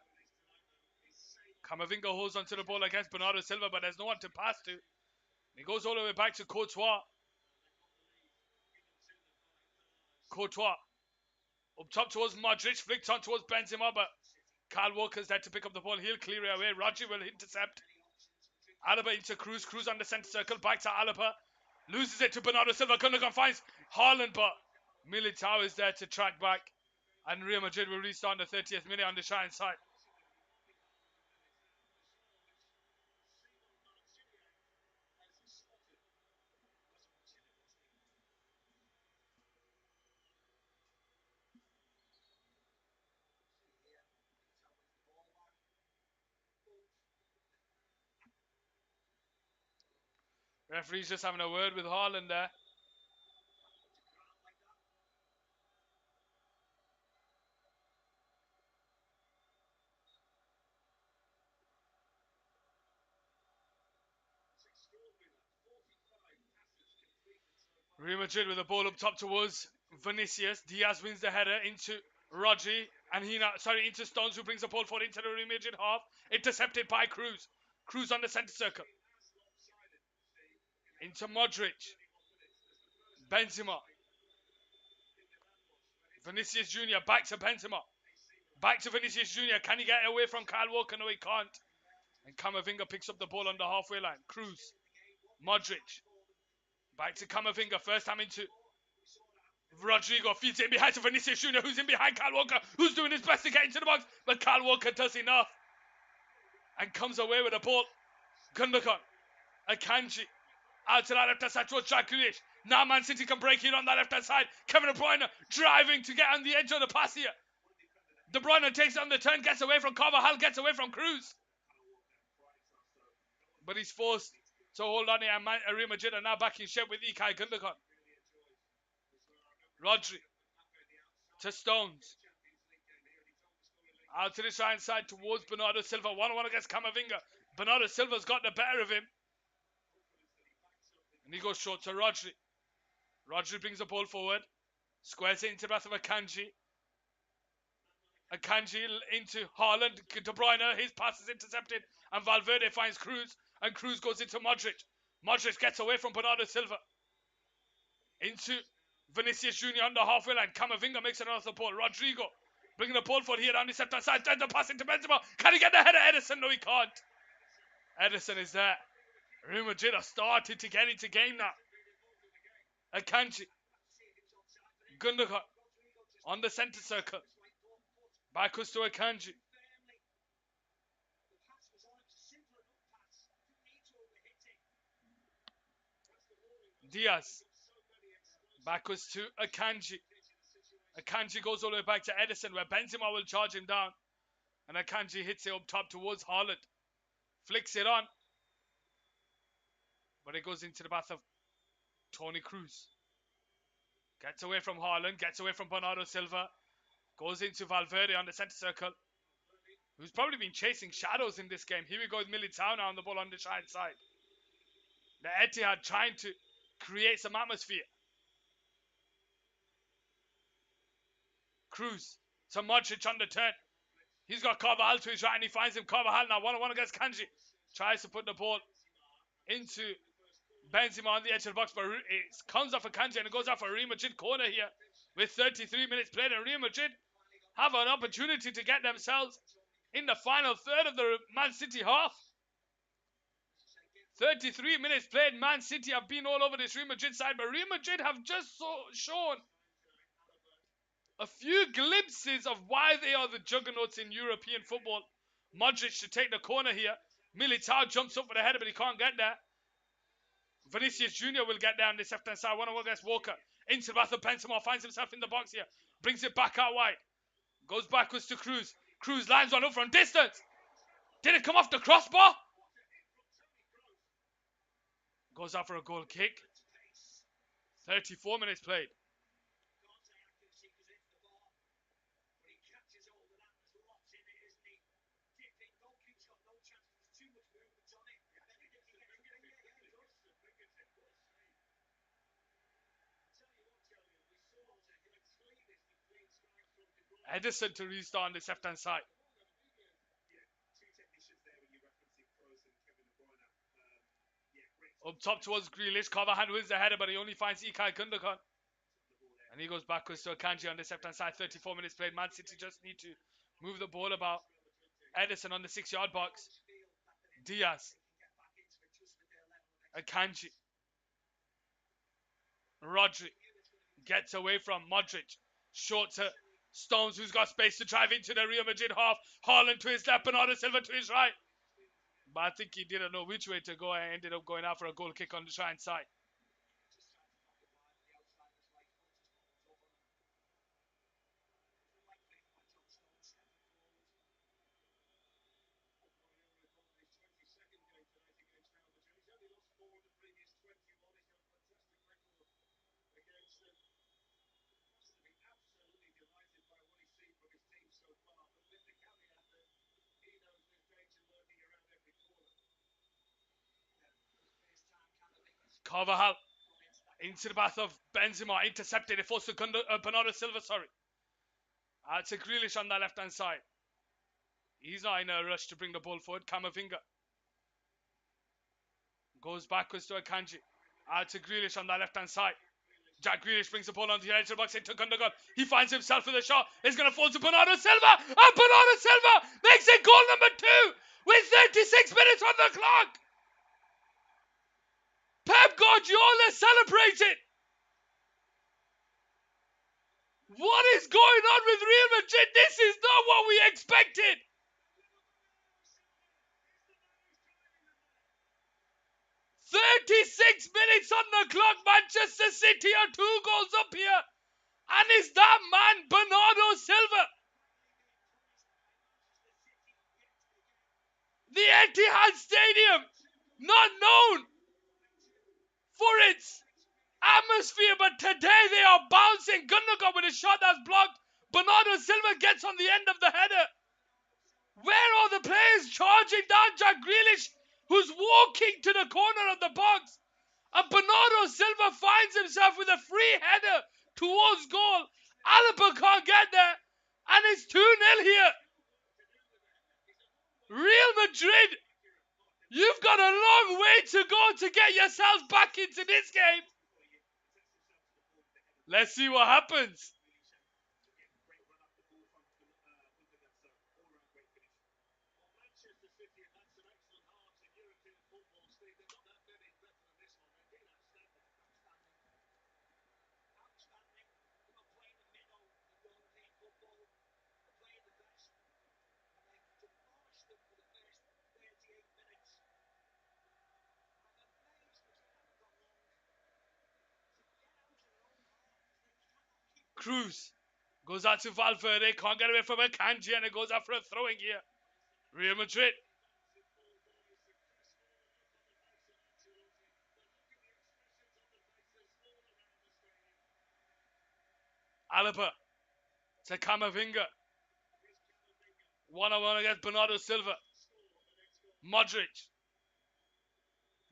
Camavinga holds onto the ball against Bernardo Silva, but there's no one to pass to. He goes all the way back to Courtois. Courtois. Up top towards Modric, flicked on towards Benzema, but Kyle Walker's there to pick up the ball. He'll clear it away. Rodri will intercept. Alaba into Cruz. Cruz on the centre circle. Back to Alaba. Loses it to Bernardo Silva. Gundogan finds Haaland, but Militao is there to track back. And Real Madrid will restart in the 30th minute on the Shine side. Referee's just having a word with Haaland there. Real Madrid with the ball up top towards Vinicius. Diaz wins the header into Rodri. And into Stones, who brings the ball forward into the Real Madrid half. Intercepted by Cruz. Cruz on the centre circle. Into Modric. Benzema. Vinicius Jr. back to Benzema. Back to Vinicius Jr. Can he get away from Kyle Walker? No, he can't. And Camavinga picks up the ball on the halfway line. Cruz. Modric. Back to Camavinga. First time into Rodrigo. Feeds it behind to Vinicius Jr. Who's in behind Kyle Walker. Who's doing his best to get into the box. But Kyle Walker does enough. And comes away with the ball. Gundogan. Akanji. Out to that left-hand side towards Jack Grealish. Now Man City can break in on that left-hand side. Kevin De Bruyne driving to get on the edge of the pass here. De Bruyne takes on the turn, gets away from Carvajal, gets away from Cruz. But he's forced to hold on here, and Real Madrid are now back in shape with Ilkay Gundogan. Rodri to Stones. Out to the right side towards Bernardo Silva. 1-1 against Camavinga. Bernardo Silva's got the better of him. And he goes short to Rodri. Rodri brings the ball forward. Squares it into the path of Akanji. Akanji into Haaland. De Bruyne, his pass is intercepted. And Valverde finds Cruz. And Cruz goes into Modric. Modric gets away from Bernardo Silva. Into Vinicius Jr. on the halfway line. Camavinga makes it off the ball. Rodrigo bringing the ball forward here on the left-hand side. Then the pass into Benzema. Can he get the header? Ederson? No, he can't. Ederson is there. Real Madrid are starting to get into game now. Akanji. Gundogan on the centre circle. Backwards to Akanji. Diaz. Backwards to Akanji. Akanji goes all the way back to Ederson, where Benzema will charge him down. And Akanji hits it up top towards Haaland. Flicks it on. But it goes into the path of Toni Kroos. Gets away from Haaland. Gets away from Bernardo Silva. Goes into Valverde on the centre circle. Who's probably been chasing shadows in this game. Here we go with Militao now on the ball on the right side. The Etihad trying to create some atmosphere. Cruz to Modric on the turn. He's got Carvajal to his right and he finds him. Carvajal now 1-1 against Kanji. Tries to put the ball into Benzema on the edge of the box, but it comes off a Kanji and it goes off a Real Madrid corner here with 33 minutes played, and Real Madrid have an opportunity to get themselves in the final third of the Man City half. 33 minutes played. Man City have been all over this Real Madrid side, but Real Madrid have just shown a few glimpses of why they are the juggernauts in European football. Modric to take the corner here. Militao jumps up for the header, but he can't get there. Vinicius Jr. will get there on this left-hand side. 1-1 against Walker. Into the path of Benzema. Finds himself in the box here. Brings it back out wide. Goes backwards to Cruz. Cruz lines one up from distance. Did it come off the crossbar? Goes out for a goal kick. 34 minutes played. Ederson to restart on this left-hand side. Up top towards Grealish. Carvajal wins the header, but he only finds Ilkay Gundogan. And he goes backwards to Akanji on the left hand side. 34 minutes played. Man City just need to move the ball about. Edison on the 6-yard box. Diaz. Akanji. Rodri gets away from Modric. Short to Stones, who's got space to drive into the Real Madrid half. Haaland to his left, Bernardo Silva to his right. But I think he didn't know which way to go and ended up going out for a goal kick on the right side. Carvajal into the path of Benzema, intercepted. It forced Bernardo Silva, sorry. To Grealish on that left hand side. He's not in a rush to bring the ball forward. Camavinga goes backwards to Akanji. To Grealish on that left hand side. Jack Grealish brings the ball on the edge of the box into Gundogan. He finds himself with a shot. It's going to fall to Bernardo Silva. And Bernardo Silva makes it goal number 2 with 36 minutes on the clock. Pep Guardiola celebrated. What is going on with Real Madrid? This is not what we expected. 36 minutes on the clock. Manchester City are 2 goals up here. And is that man Bernardo Silva? The Etihad Stadium, not known for its atmosphere, but today they are bouncing. Gundogan with a shot that's blocked. Bernardo Silva gets on the end of the header. Where are the players charging down Jack Grealish, who's walking to the corner of the box? And Bernardo Silva finds himself with a free header towards goal. Alaba can't get there. And it's 2-0 here. Real Madrid, you've got a long way to go to get yourselves back into this game. Let's see what happens. Cruz goes out to Valverde, can't get away from Akanji, and it goes out for a throwing here. Real Madrid. Alaba to Camavinga. 1-on-1 against Bernardo Silva. Modric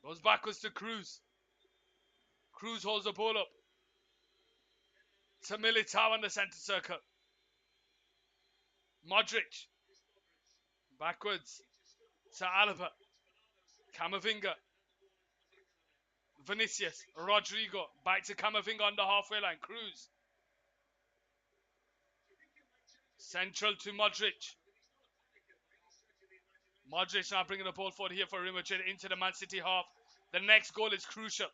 goes backwards to Cruz. Cruz holds the ball up to Militao on the centre circle. Modric backwards to Alaba. Camavinga. Vinicius. Rodrigo back to Camavinga on the halfway line. Cruz. Central to Modric. Modric now bringing the ball forward here for Real Madrid into the Man City half. The next goal is crucial.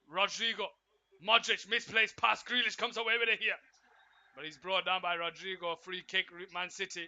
Rodrigo. Modric misplaced pass. Grealish comes away with it here. But he's brought down by Rodrigo. Free kick, Man City.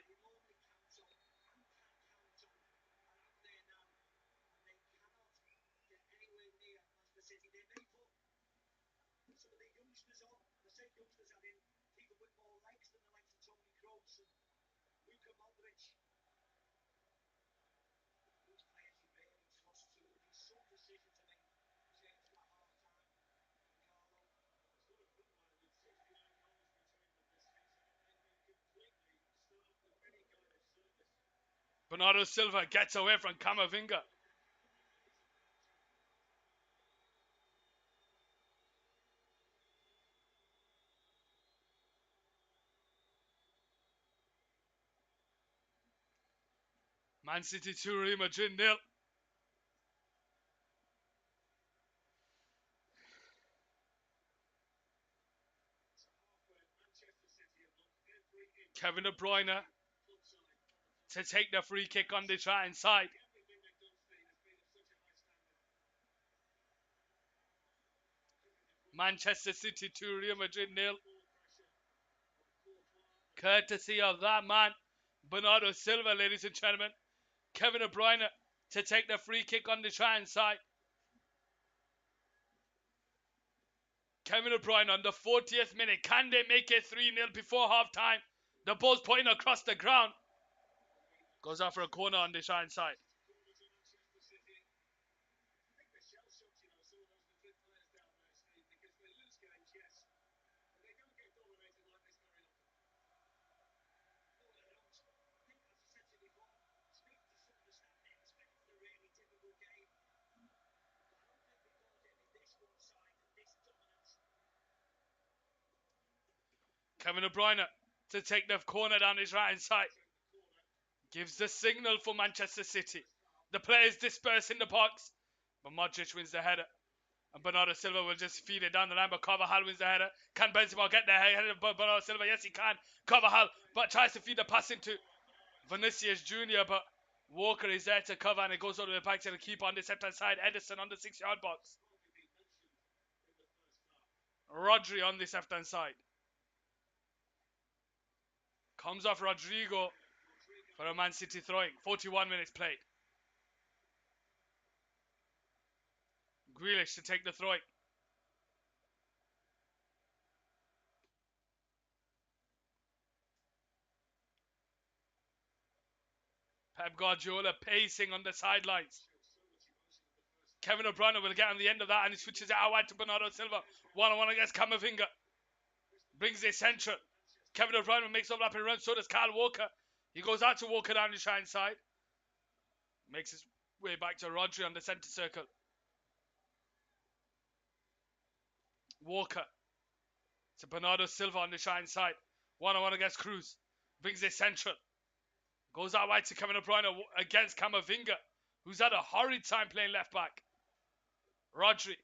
Bernardo Silva gets away from Camavinga. Man City 2, Real Madrid 0. Kevin De Bruyne to take the free kick on the right hand side. Manchester City 2, Real Madrid 0. Courtesy of that man, Bernardo Silva, ladies and gentlemen. Kevin De Bruyne to take the free kick on the right hand side. Kevin De Bruyne on the 40th minute. Can they make it 3-0 before half time? The ball's pointing across the ground. Goes out for a corner on the right hand side. Kevin De Bruyne to take the corner down his right hand side. Gives the signal for Manchester City. The players disperse in the box, but Modric wins the header. And Bernardo Silva will just feed it down the line, but Carvajal wins the header. Can Benzema get the header of Bernardo Silva? Yes, he can. Carvajal, but tries to feed the pass into Vinicius Jr., but Walker is there to cover, and it goes all the way back to the keeper on the left-hand side. Ederson on the 6-yard box. Rodri on this left-hand side. Comes off Rodrigo for a Man City throwing. 41 minutes played. Grealish to take the throwing. Pep Guardiola pacing on the sidelines. Kevin De Bruyne will get on the end of that, and he switches it out wide to Bernardo Silva. One-on-one against Camavinga. Brings it central. Kevin De Bruyne makes overlapping run, so does Kyle Walker. He goes out to Walker down the right side. Makes his way back to Rodri on the centre circle. Walker to Bernardo Silva on the right side. One-on-one against Cruz. Brings it central. Goes out wide to Kevin De Bruyne against Camavinga, who's had a horrid time playing left back. Rodri.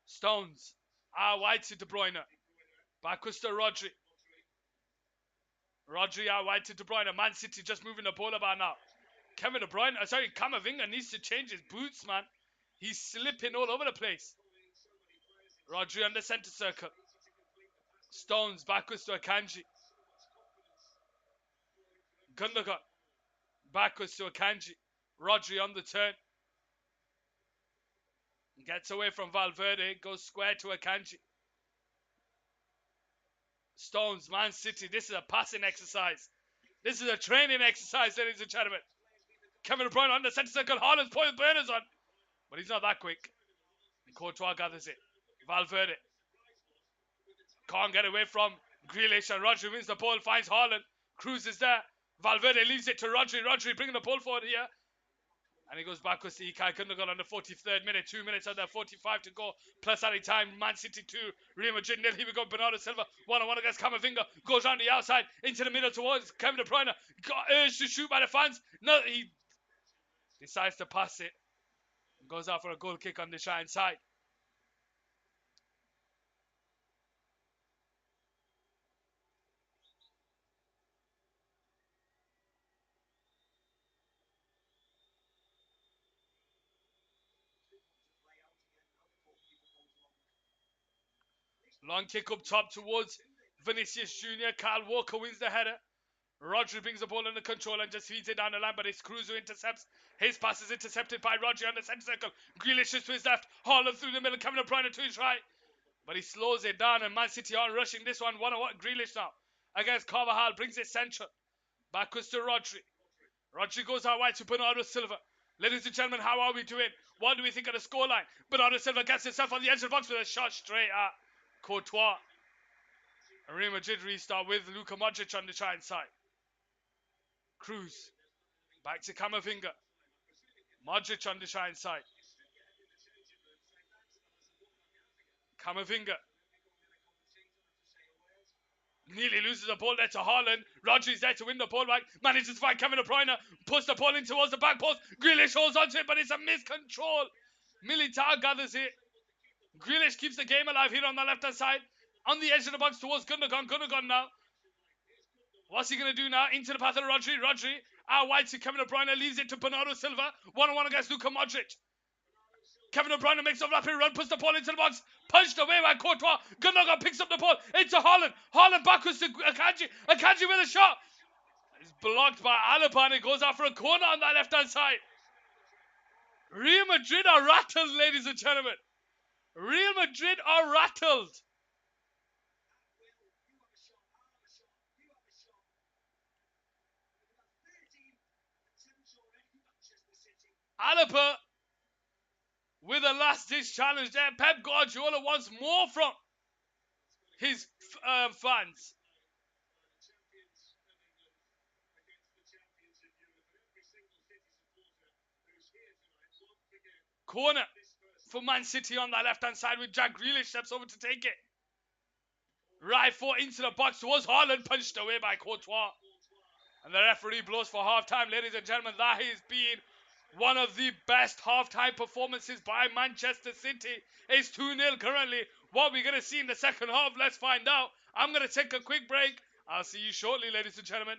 Stones. Out wide to De Bruyne. Backwards to Rodri. Rodri out wide to De Bruyne. Man City just moving the ball about now. Kevin De Bruyne, Camavinga needs to change his boots, man. He's slipping all over the place. Rodri on the centre circle. Stones backwards to Akanji. Gundogan backwards to Akanji. Rodri on the turn. Gets away from Valverde. Goes square to Akanji. Stones, Man City. This is a passing exercise. This is a training exercise, ladies and gentlemen. Kevin De Bruyne on the centre circle. Haaland's putting burners on. But he's not that quick. And Courtois gathers it. Valverde. Can't get away from Grealish, and Rodri wins the ball. Finds Haaland. Cruz is there. Valverde leaves it to Rodri. Rodri bringing the ball forward here. And he goes backwards to Ilkay Gundogan on the 43rd minute. 2 minutes under 45 to go. Plus added time. Man City 2. Real Madrid 0. Here we go. Bernardo Silva. One-on-one against Camavinga. Goes round the outside. Into the middle towards Kevin De Bruyne. Got urged to shoot by the fans. No, he decides to pass it. Goes out for a goal kick on the right side. Long kick up top towards Vinicius Jr. Kyle Walker wins the header. Rodri brings the ball under control and just feeds it down the line, but it's Cruz who intercepts. His pass is intercepted by Rodri on the centre circle. Grealish is to his left. Haaland through the middle. Kevin De Bruyne to his right. But he slows it down, and Man City are rushing this one. One-on-one Grealish now against Carvajal. Brings it central. Backwards to Rodri. Rodri goes out wide to Bernardo Silva. Ladies and gentlemen, how are we doing? What do we think of the scoreline? Bernardo Silva gets himself on the edge of the box with a shot straight at Courtois. And Real Madrid restart with Luka Modric on the right side. Cruz. Back to Camavinga. Modric on the right side. Camavinga. Nearly loses the ball there to Haaland. Rodri's there to win the ball back. Manages to find Kevin De Bruyne. Puts the ball in towards the back post. Grealish holds onto it, but it's a miscontrol. Militao gathers it. Grealish keeps the game alive here on the left-hand side. On the edge of the box towards Gundogan. Gundogan now. What's he going to do now? Into the path of Rodri. Rodri out wide to Kevin De Bruyne. Leaves it to Bernardo Silva. 1-on-1 against Luka Modric. Kevin De Bruyne makes a rapid run. Puts the ball into the box. Punched away by Courtois. Gundogan picks up the ball. Into Haaland. Haaland backwards to Akanji. Akanji with a shot. It's blocked by Alaba and it goes out for a corner on that left-hand side. Real Madrid are rattled, ladies and gentlemen. Real Madrid are rattled. Alaba with a last-ditch challenge there. Pep Guardiola wants more from his fans. Corner for Man City on that left-hand side with Jack Grealish steps over to take it. Right foot into the box towards Haaland, punched away by Courtois. And the referee blows for half-time. Ladies and gentlemen, that has been one of the best half-time performances by Manchester City. It's 2-0 currently. What we're going to see in the second half, let's find out. I'm going to take a quick break. I'll see you shortly, ladies and gentlemen.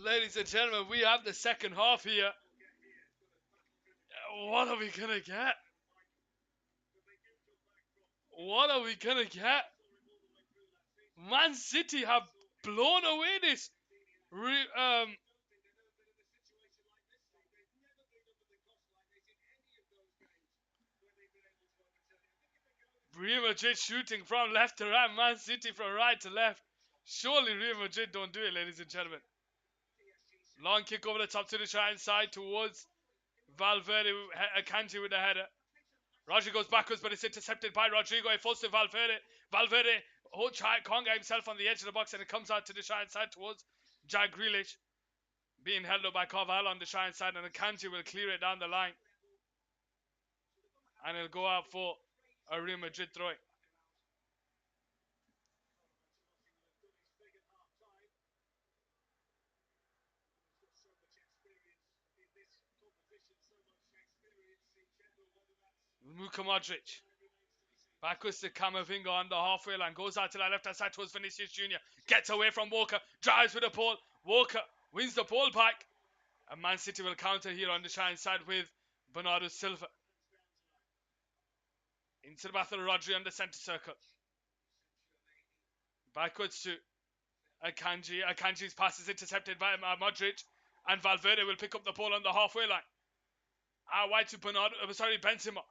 Ladies and gentlemen, we have the second half here. What are we gonna get? What are we gonna get? Man City have blown away this Real Madrid shooting from left to right, Man City from right to left. Surely Real Madrid don't do it, ladies and gentlemen. Long kick over the top to the right side towards Valverde, Akanji with the header. Rodri goes backwards, but it's intercepted by Rodrigo. It falls to Valverde. Valverde can't get himself on the edge of the box, and it comes out to the right side towards Jack Grealish. Being held up by Carvalho on the right side, and Akanji will clear it down the line. And it'll go out for a Real Madrid throw. Luka Modric. Backwards to Camavinga on the halfway line. Goes out to the left hand side towards Vinicius Jr. Gets away from Walker. Drives with the ball. Walker wins the ball back. And Man City will counter here on the right side with Bernardo Silva. Into the battle of Rodri on the centre circle. Backwards to Akanji. Akanji's pass is intercepted by Modric. And Valverde will pick up the ball on the halfway line. Out wide to Benzema.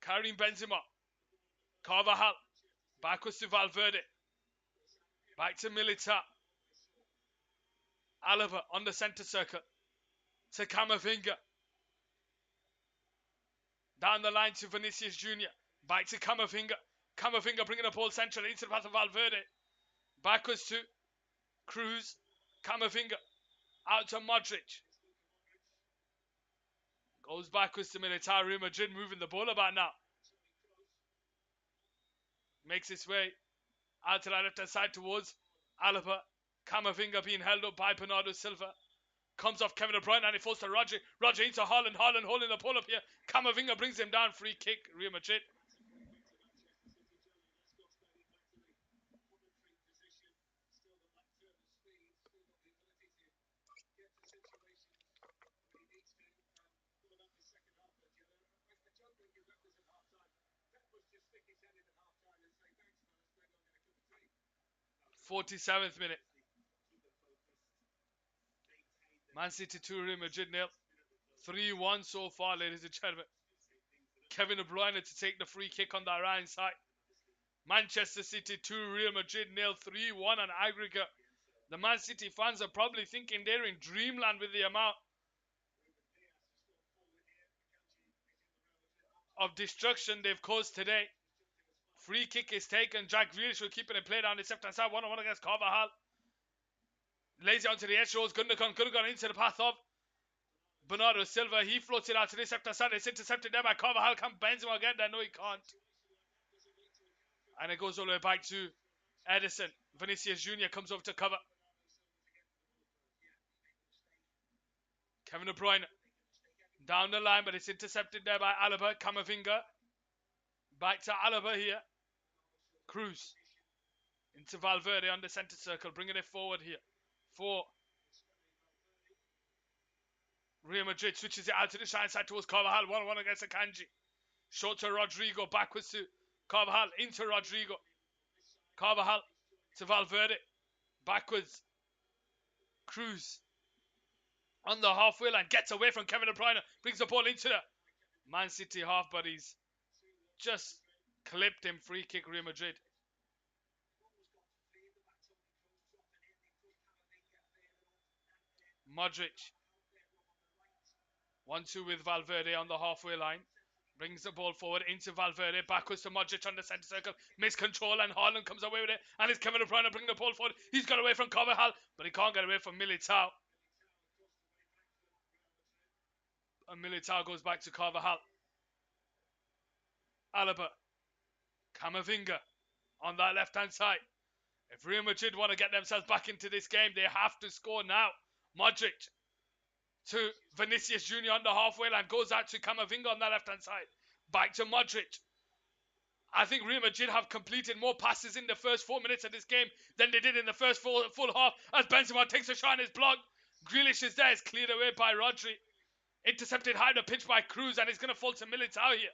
Karim Benzema. Carvajal. Backwards to Valverde. Back to Militao. Alaba on the centre circle. To Camavinga. Down the line to Vinicius Jr. Back to Camavinga. Camavinga bringing the ball centrally into the path of Valverde. Backwards to Cruz. Camavinga. Out to Modric. Goes backwards to Militao. Real Madrid moving the ball about now. Makes its way out to the left hand side towards Alaba. Camavinga being held up by Bernardo Silva. Comes off Kevin De Bruyne and it falls to Rodri. Rodri into Haaland. Haaland holding the ball up here. Camavinga brings him down. Free kick. Real Madrid. .47th minute. Man City 2, Real Madrid 0. 3-1 so far, ladies and gentlemen. Kevin De Bruyne to take the free kick on the right side. Manchester City 2, Real Madrid 0. 3-1 on aggregate. The Man City fans are probably thinking they're in dreamland with the amount of destruction they've caused today. Free kick is taken. Jack Grealish will keep it and play down the left hand side. 1-on-1 against Carvajal. Lays it onto the edge. Shows Gundogan. Gundogan into the path of Bernardo Silva. He floats it out to the left hand side. It's intercepted there by Carvajal. Can Benzema get there? No, he can't. And it goes all the way back to Edison. Vinicius Jr. comes over to cover. Kevin De Bruyne. Down the line, but it's intercepted there by Alaba. Camavinga. Back to Alaba here. Cruz. Into Valverde on the centre circle. Bringing it forward here. For Real Madrid. Switches it out to the right side towards Carvajal. 1-1 against Akanji. Short to Rodrigo. Backwards to Carvajal. Into Rodrigo. Carvajal to Valverde. Backwards. Cruz. On the halfway line. Gets away from Kevin De Bruyne. Brings the ball into the Man City half, but he's just clipped him. Free kick, Real Madrid. Modric. 1-2 with Valverde on the halfway line. Brings the ball forward into Valverde. Backwards to Modric on the centre circle. Miscontrol and Haaland comes away with it. And it's Kevin De Bruyne bringing the ball forward. He's got away from Carvajal, but he can't get away from Militao. And Militao goes back to Carvajal. Alaba. Camavinga on that left hand side. If Real Madrid want to get themselves back into this game, they have to score now. Modric to Vinicius Jr. on the halfway line. Goes out to Camavinga on the left hand side. Back to Modric. I think Real Madrid have completed more passes in the first 4 minutes of this game than they did in the first full half, as Benzema takes a shot and is blocked. Grealish is there, it's cleared away by Rodri. Intercepted high the pitch by Cruz, and it's going to fall to Militao here.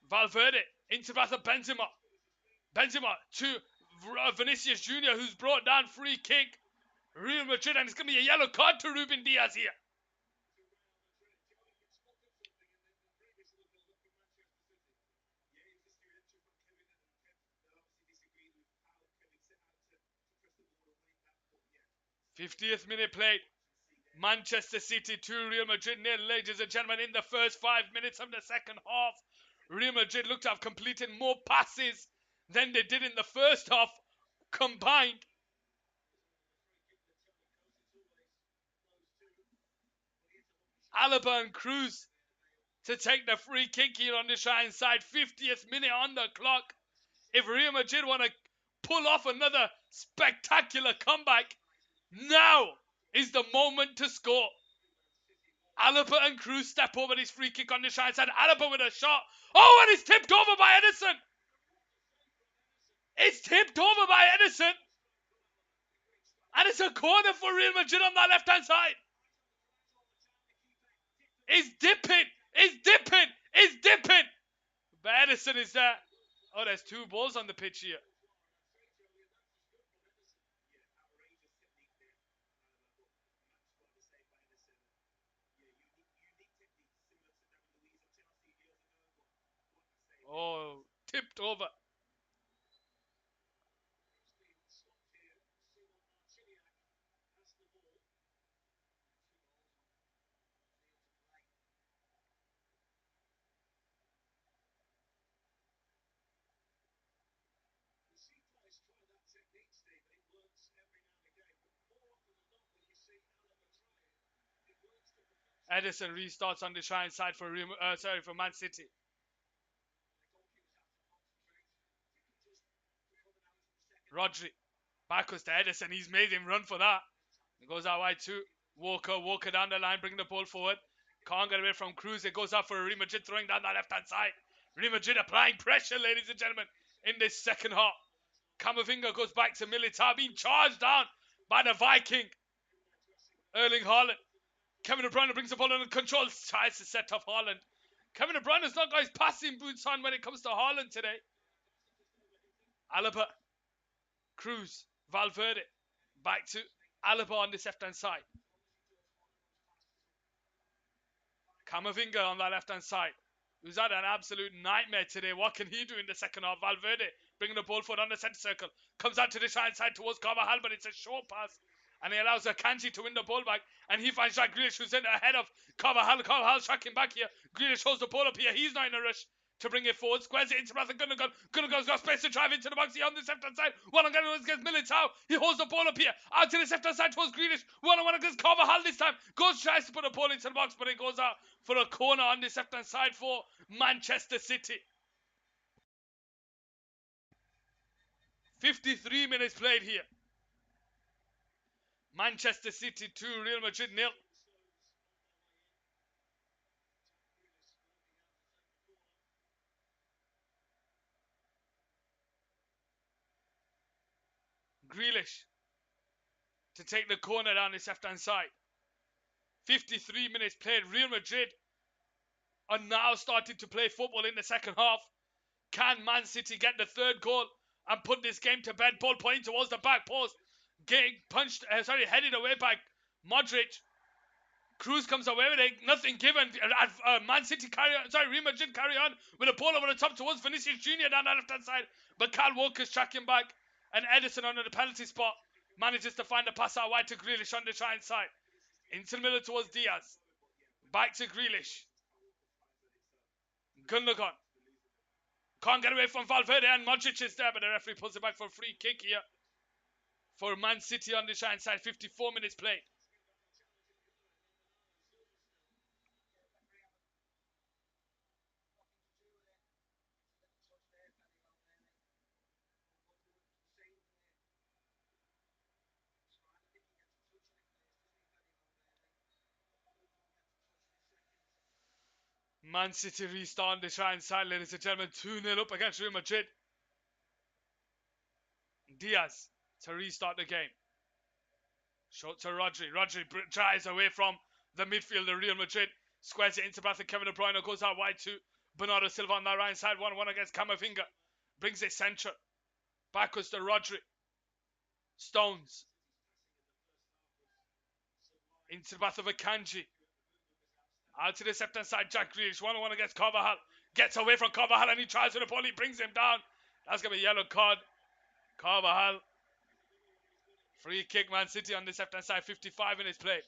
Valverde into the path of Benzema. Benzema to Vinicius Jr., who's brought down free kick. Real Madrid, and it's going to be a yellow card to Ruben Diaz here. '50th minute played. Manchester City 2, Real Madrid 0, ladies and gentlemen, in the first 5 minutes of the second half. Real Madrid looked to have completed more passes than they did in the first half combined. Alaba and Cruz to take the free kick here on the right side. 50th minute on the clock. If Real Madrid want to pull off another spectacular comeback, now is the moment to score. Alaba and Cruz step over this free kick on the right side. Alaba with a shot. Oh, and it's tipped over by Edison. It's tipped over by Edison. And it's a corner for Real Madrid on that left-hand side. It's dipping. It's dipping. It's dipping. But Edison is there. Oh, there's two balls on the pitch here. Oh, tipped over. Edison restarts on the right side for Man City. Rodri. Backwards to Edison. He's made him run for that. It goes out wide too. Walker down the line, bringing the ball forward. Can't get away from Cruz. It goes out for Real Madrid, throwing down that left-hand side. Real Madrid applying pressure, ladies and gentlemen, in this second half. Camavinga goes back to Militao, being charged down by the Viking. Erling Haaland. Kevin De Bruyne brings the ball under control. Tries to set off Haaland. Kevin De Bruyne has not got his passing boots on when it comes to Haaland today. Alaba. Cruz. Valverde. Back to Alaba on this left-hand side. Camavinga on that left-hand side. Who's had an absolute nightmare today. What can he do in the second half? Valverde bringing the ball forward on the centre circle. Comes out to the right side towards Carvajal, but it's a short pass. And he allows Akanji to win the ball back. And he finds Jack Grealish, who's in ahead of Carvajal. Carvajal's tracking back here. Grealish holds the ball up here. He's not in a rush to bring it forward. Squares it into Rafa Gundogan. Gundogan's got space to drive into the box here on the left-hand side. One-on-one against Militao. He holds the ball up here. Out to the left-hand side towards Grealish. One-on-one against Carvajal this time. Tries to put the ball into the box, but it goes out for a corner on this left-hand side for Manchester City. 53 minutes played here. Manchester City 2, Real Madrid 0. Grealish to take the corner down his left-hand side. 53 minutes played. Real Madrid are now starting to play football in the second half. Can Man City get the third goal and put this game to bed? Ball pointing towards the back post. Getting headed away by Modric. Cruz comes away with it, nothing given. Man City Real Madrid carry on with a ball over the top towards Vinicius Jr. down the left-hand side. But Kyle Walker's tracking back, and Edison under the penalty spot manages to find a pass out wide to Grealish on the right side. Into the middle towards Diaz. Back to Grealish. Gundogan. Can't get away from Valverde, and Modric is there, but the referee pulls it back for a free kick here for Man City on the right side. 54 minutes played. Man City restart on the right side, ladies and gentlemen. 2-0 up against Real Madrid. Diaz to restart the game. Short to Rodri. Rodri drives away from the midfielder, Real Madrid. Squares it into path of Kevin De Bruyne. Goes out wide to Bernardo Silva on that right side. 1-1 against Camavinga. Brings it central. Backwards to Rodri. Stones. Into the path of Akanji. Out to the left hand side. Jack Grealish. 1-1 against Carvajal. Gets away from Carvajal and he tries with the ball. He brings him down. That's going to be a yellow card. Carvajal. Free kick, Man City on this left hand side. 55 minutes played.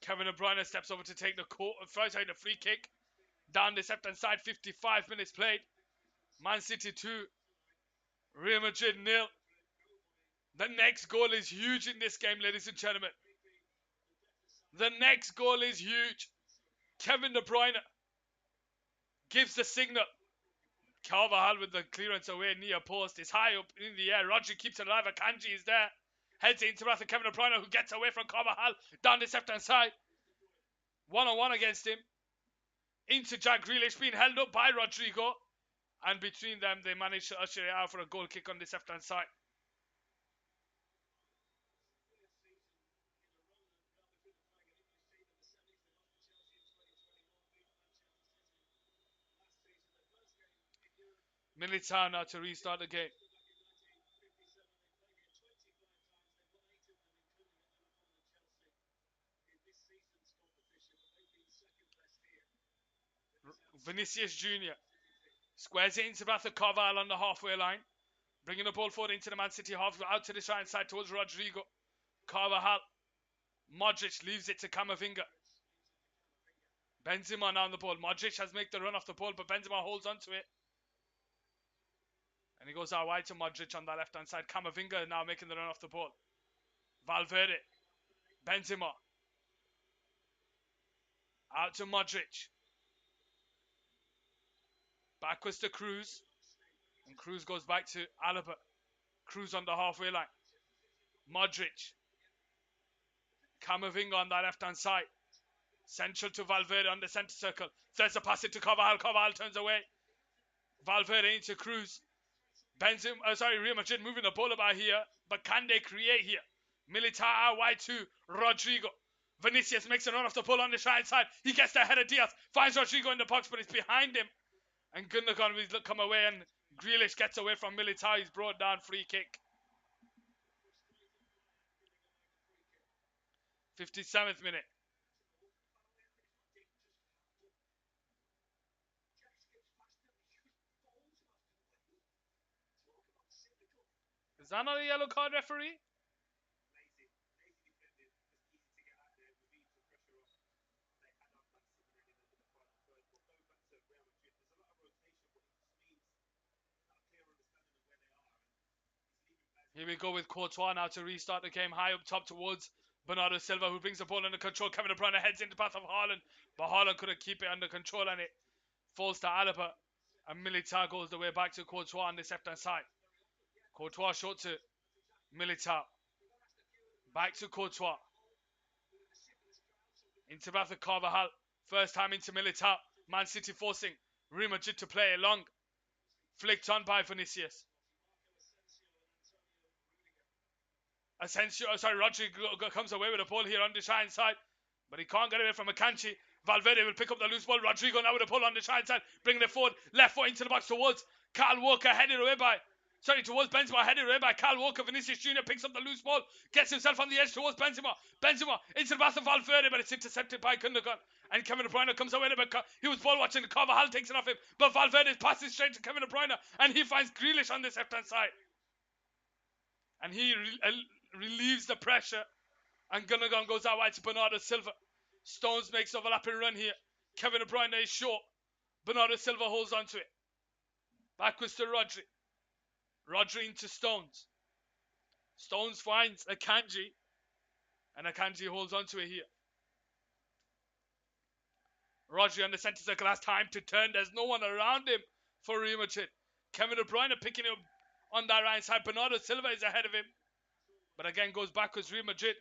Kevin De Bruyne steps over to take the free kick. Down this left hand side, 55 minutes played. Man City 2, Real Madrid 0. The next goal is huge in this game, ladies and gentlemen. The next goal is huge. Kevin De Bruyne gives the signal. Carvajal with the clearance away near post. Is high up in the air. Rodri keeps it alive. Akanji is there. Heads into the Kevin De Bruyne, who gets away from Carvajal down this left hand side. 1-on-1 against him. Into Jack Grealish, being held up by Rodrigo. And between them, they manage to usher it out for a goal kick on this left hand side. Militao now to restart the game. Vinicius Jr. squares it into Batha Carvajal on the halfway line. Bringing the ball forward into the Man City half, out to the right side towards Rodrigo. Carvajal. Modric leaves it to Camavinga. Benzema now on the ball. Modric has made the run off the ball, but Benzema holds on to it. And he goes out wide to Modric on that left-hand side. Camavinga now making the run off the ball. Valverde. Benzema. Out to Modric. Backwards to Cruz. And Cruz goes back to Alaba. Cruz on the halfway line. Modric. Camavinga on that left-hand side. Central to Valverde on the centre circle. There's a pass it to Carvajal. Carvajal turns away. Valverde into Cruz. Real Madrid moving the ball about here. But can they create here? Militao wide to Rodrigo. Vinicius makes a run off the ball on the right side. He gets the head of Diaz. Finds Rodrigo in the box, but it's behind him. And Gundogan will come away, and Grealish gets away from Militao. He's brought down. Free kick. 57th minute. Is that not a yellow card, referee? Here we go with Courtois now to restart the game. High up top towards Bernardo Silva, who brings the ball under control. Kevin De Bruyne heads into the path of Haaland, but Haaland couldn't keep it under control, and it falls to Alaba. And Militao goes the way back to Courtois on this left-hand side. Courtois short to Militao. Back to Courtois. Into path of Carvajal. First time into Militao. Man City forcing Real Madrid to play it long. Flicked on by Vinicius. Rodrigo comes away with the ball here on the right side, but he can't get away from Akanji. Valverde will pick up the loose ball. Rodrigo now with the ball on the right side, bringing it forward, left foot into the box towards Kyle Walker, towards Benzema, headed away by Kyle Walker. Vinicius Jr. picks up the loose ball, gets himself on the edge towards Benzema. Benzema into the path of Valverde, but it's intercepted by Gundogan. And Kevin De Bruyne comes away, but he was ball watching. Carvajal takes it off him, but Valverde passes straight to Kevin De Bruyne, and he finds Grealish on this left-hand side. And he relieves the pressure, and Gundogan goes out wide to Bernardo Silva. Stones makes overlapping run here. Kevin De Bruyne is short. Bernardo Silva holds on to it. Backwards to Rodri. Rodri into Stones. Stones finds Akanji, and Akanji holds on to it here. Rodri on the centre circle has time to turn. There's no one around him for Real Madrid. Kevin De Bruyne picking him on that right side. Bernardo Silva is ahead of him, but again goes backwards. Real Madrid.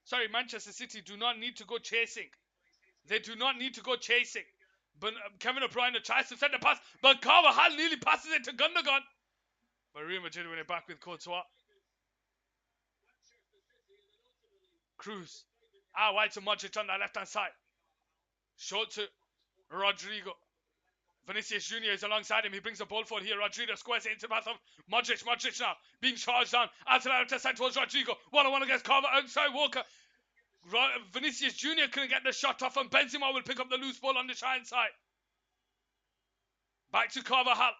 Sorry, Manchester City do not need to go chasing. They do not need to go chasing. But Kevin De Bruyne tries to send a pass, but Carvajal nearly passes it to Gundogan. But Real Madrid win it back with Courtois. Cruz. Wide to Modric on that left-hand side. Short to Rodrigo. Vinicius Jr. is alongside him. He brings the ball forward here. Rodrigo squares it into the path of Modric. Modric now being charged down. Out to the left side towards Rodrigo. 1-on-1 against Walker. Vinicius Jr. couldn't get the shot off, and Benzema will pick up the loose ball on the right side. Back to Carvajal.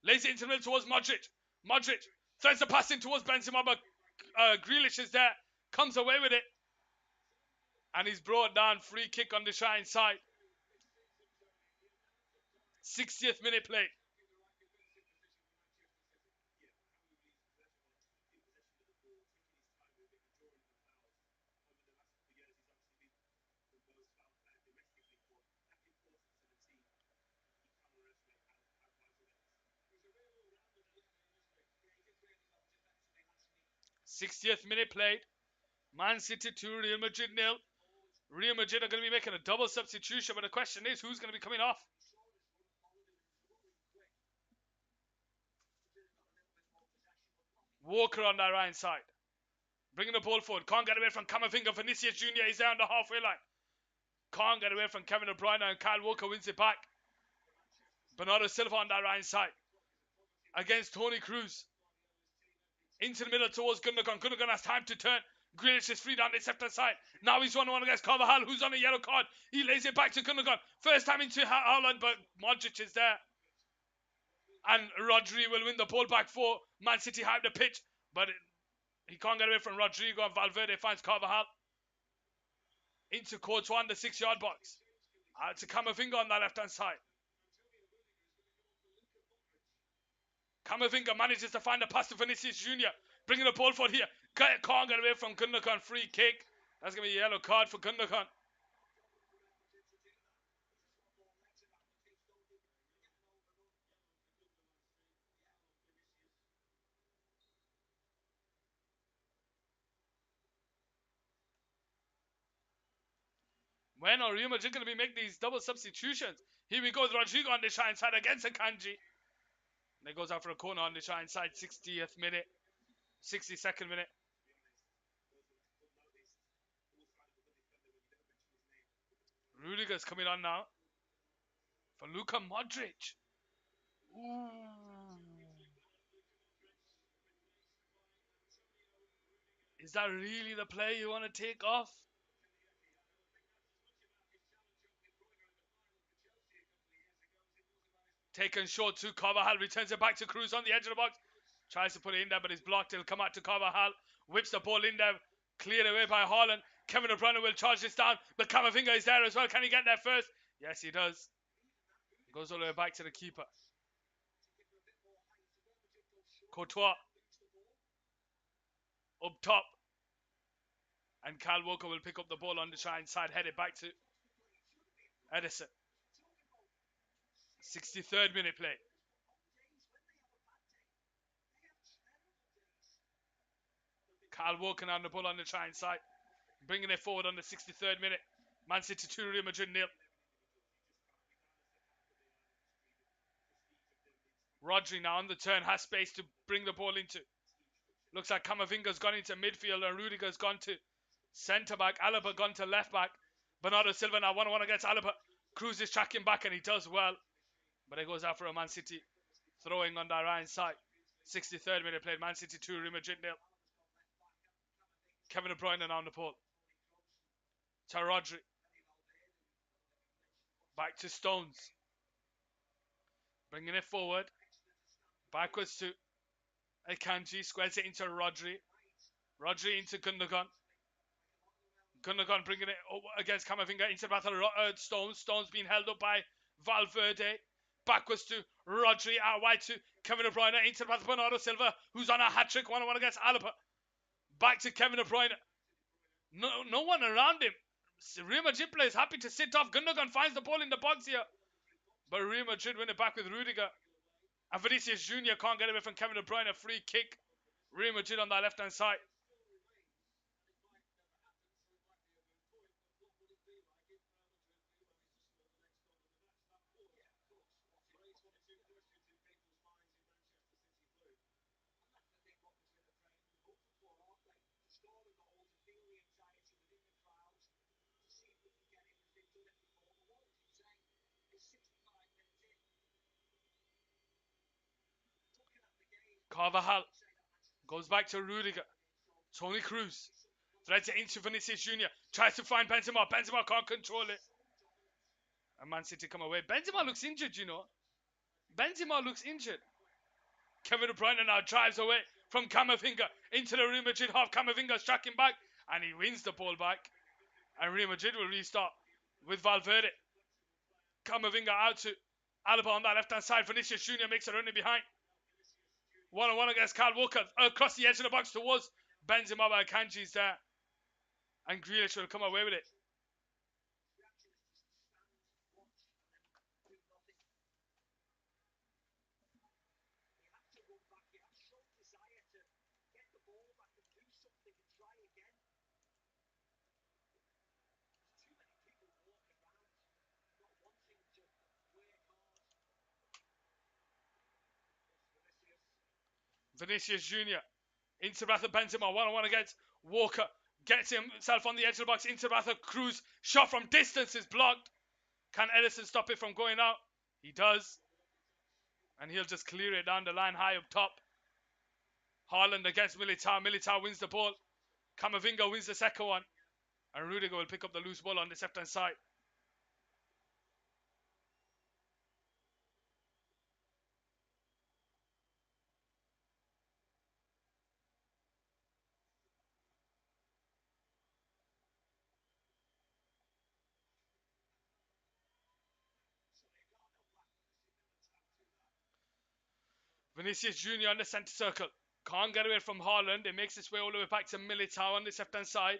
Lays it into the middle towards Modric. Modric threads the pass in towards Benzema, but Grealish is there. Comes away with it. And he's brought down. Free kick on the right side. 60th minute played. th minute played. Man City 2, Real Madrid 0. Real Madrid are going to be making a double substitution, but the question is, who's going to be coming off? Walker on that right side. Bringing the ball forward. Can't get away from Camavinga. Vinicius Jr. is there on the halfway line. Can't get away from Kevin De Bruyne, and Kyle Walker wins it back. Bernardo Silva on that right side. Against Toni Kroos. Into the middle towards Gundogan. Gundogan has time to turn. Grealish is free down the left side. Now he's 1-1 against Carvajal, who's on a yellow card. He lays it back to Gundogan. First time into Haaland, but Modric is there. And Rodri will win the ball back for Man City high up the pitch. But he can't get away from Rodrigo, and Valverde finds Carvajal. Into Courtois in the 6-yard box. Out to Camavinga on that left-hand side. Camavinga manages to find a pass to Vinicius Jr. Bringing the ball forward here. Can't get away from Gundogan. Free kick. That's going to be a yellow card for Gundogan. When are Real Madrid going to be making these double substitutions? Here we go with Rodrigo on the right side against Akanji. And it goes out for a corner on the right side. 60th minute. 62nd minute. Rudiger's coming on now. For Luka Modric. Ooh. Is that really the play you want to take off? Taken short to Carvajal. Returns it back to Kroos on the edge of the box. Tries to put it in there, but it's blocked. It'll come out to Carvajal. Whips the ball in there. Cleared away by Haaland. Kevin De Bruyne will charge this down. But Camavinga is there as well. Can he get there first? Yes, he does. Goes all the way back to the keeper. Courtois. Up top. And Kyle Walker will pick up the ball on the side. Head it back to Edison. 63rd minute play. Kyle Walker on the ball on the side. Bringing it forward on the 63rd minute. Man City 2, Real Madrid 0. Rodri now on the turn. Has space to bring the ball into. Looks like Camavinga's gone into midfield and Rudiger's gone to centre back. Alaba gone to left back. Bernardo Silva now 1-1 against Alaba. Kroos is tracking back and he does well. But it goes out for a Man City throwing on that right side. 63rd minute played. Man City 2, Real Madrid 0. Kevin De Bruyne now on the ball. To Rodri. Back to Stones. Bringing it forward. Backwards to Akanji. Squares it into Rodri. Rodri into Gundogan. Gundogan bringing it against Camavinga into the battle of Stones. Stones being held up by Valverde. Backwards to Rodri. Out wide to Kevin De Bruyne. Into the battle of Bernardo Silva, who's on a hat-trick. 1-1 against Alaba. Back to Kevin De Bruyne. No one around him. Real Madrid player is happy to sit off. Gundogan finds the ball in the box here. But Real Madrid win it back with Rudiger. And Vinicius Jr. can't get away from Kevin De Bruyne. A free kick. Real Madrid on that left-hand side. Carvajal goes back to Rudiger. Toni Kroos threads it into Vinicius Jr. Tries to find Benzema. Benzema can't control it. And Man City come away. Benzema looks injured, you know. Benzema looks injured. Kevin De Bruyne now drives away from Camavinga into the Real Madrid half. Camavinga's tracking back and he wins the ball back. And Real Madrid will restart with Valverde. Camavinga out to Alaba on that left-hand side. Vinicius Jr. makes a running behind. One-on-one against Kyle Walker. Across the edge of the box towards Benzema, but Akanji's there. And Grealish will come away with it. Vinicius Jr. into the path of Benzema. One-on-one against Walker. Gets himself on the edge of the box into the path of Kroos. Shot from distance is blocked. Can Edison stop it from going out? He does. And he'll just clear it down the line high up top. Haaland against Militao. Militao wins the ball. Camavinga wins the second one. And Rudiger will pick up the loose ball on the left-hand side. Vinicius Jr. on the centre circle. Can't get away from Haaland. It makes its way all the way back to Militao on this left-hand side.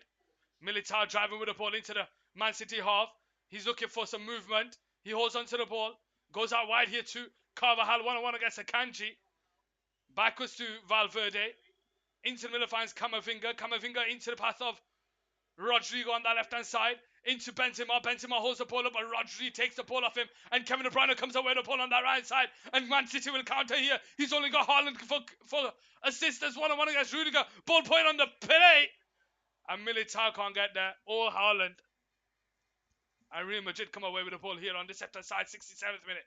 Militao driving with the ball into the Man City half. He's looking for some movement. He holds onto the ball. Goes out wide here to Carvajal. One-on-one against Akanji. Backwards to Valverde. Into the middle finds Camavinga. Camavinga into the path of Rodrigo on that left-hand side. Into Benzema. Benzema holds the ball up, but Rodri takes the ball off him. And Kevin De Bruyne comes away with the ball on that right side. And Man City will counter here. He's only got Haaland for assist as one-on-one against Rudiger. Ball point on the play. And Militao can't get there. Or Haaland. And Real Madrid come away with the ball here on the left-hand side. 67th minute.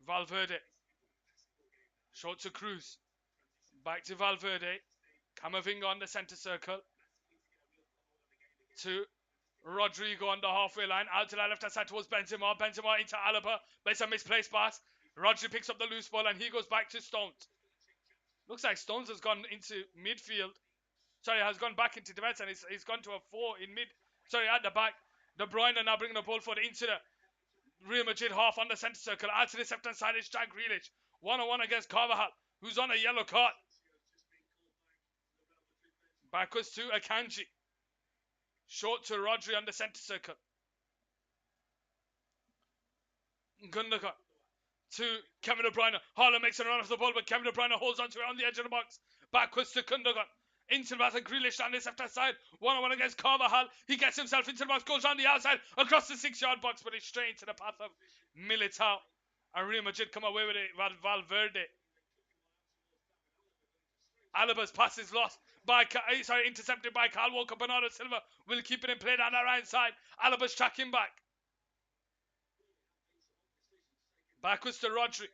Valverde. Short to Kroos. Back to Valverde. Camavinga on the centre circle. To Rodrigo on the halfway line. Out to the left-hand side towards Benzema. Benzema into Alaba. Makes a misplaced pass. Rodri picks up the loose ball and he goes back to Stones. Looks like Stones has gone into midfield. Sorry, has gone back into defence and he's gone to a 4 in mid. Sorry, at the back. De Bruyne now bringing the ball forward into the Real Madrid half on the centre circle. Out to the left-hand side is Jack Grealish. One-on-one against Carvajal, who's on a yellow card. Backwards to Akanji. Short to Rodri on the centre circle. Gundogan to Kevin De Bruyne. Haaland makes a run off the ball, but Kevin De Bruyne holds onto it on the edge of the box. Backwards to Gundogan. Into the path of Grealish on this left-hand side. One-on-one against Carvajal. He gets himself into the box, goes on the outside, across the 6-yard box, but it's straight into the path of Militao. And Real Madrid come away with it. Valverde. Alaba's pass is lost by, intercepted by Kyle Walker. Bernardo Silva will keep it in play down the right side. Alaba's tracking back. Backwards to Rodri.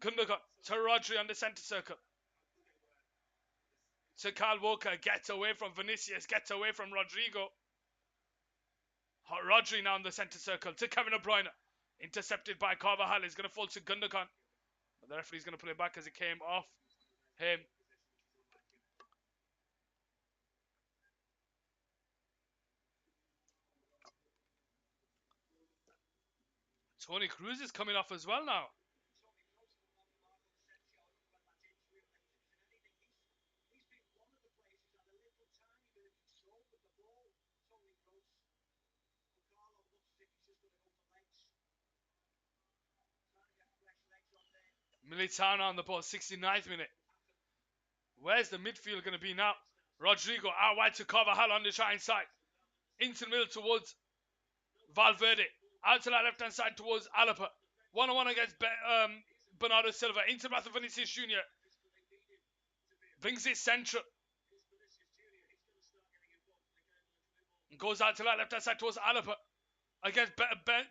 Gundogan to Rodri on the centre circle. To Kyle Walker. Gets away from Vinicius. Gets away from Rodrigo. Rodri now in the centre circle to Kevin De Bruyne. Intercepted by Carvajal. He's going to fall to Gundogan. But the referee's going to pull it back as it came off him. Tony Cruz is coming off as well now. Militao on the ball, 69th minute. Where's the midfield going to be now? Rodrigo out wide to Carvajal on the trying side. Into the middle towards Valverde. Out to that left hand side towards Alaba. 1-on-1 against Bernardo Silva. Into the path of Vinicius Jr. Brings it central. Goes out to that left hand side towards Alaba. Against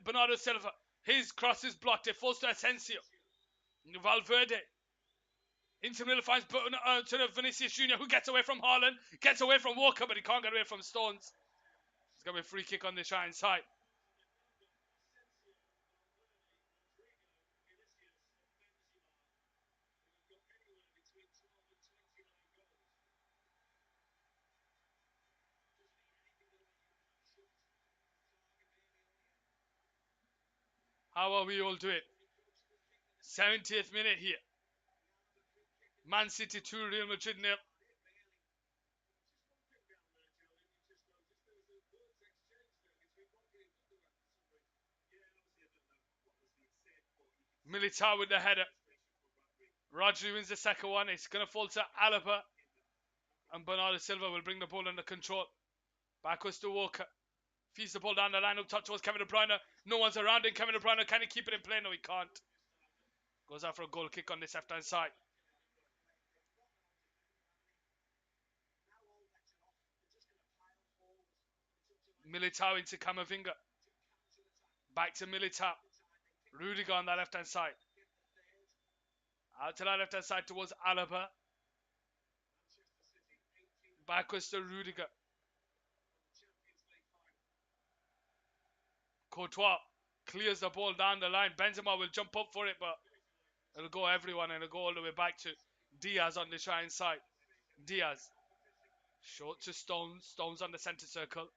Bernardo Silva. His cross is blocked. It falls to Asensio. Valverde. Into the middle finds to Vinicius Jr. who gets away from Haaland. Gets away from Walker, but he can't get away from Stones. It's going to be a free kick on the trying side. How are we all doing? 70th minute here. Man City 2, Real Madrid 0. Militao with the header. Rodri wins the second one. It's going to fall to Alaba. And Bernardo Silva will bring the ball under control. Backwards to Walker. Feeds the ball down the line up top towards Kevin De Bruyne. No one's around him. Kevin De Bruyne, can he keep it in play? No, he can't. Goes out for a goal kick on this left-hand side. Militao into Camavinga. Back to Militao. Rudiger on that left-hand side. Out to that left-hand side towards Alaba. Backwards to Rudiger. Courtois clears the ball down the line. Benzema will jump up for it, but it'll go everyone and it'll go all the way back to Diaz on the trying side. Diaz. Short to Stones. Stones on the centre circle.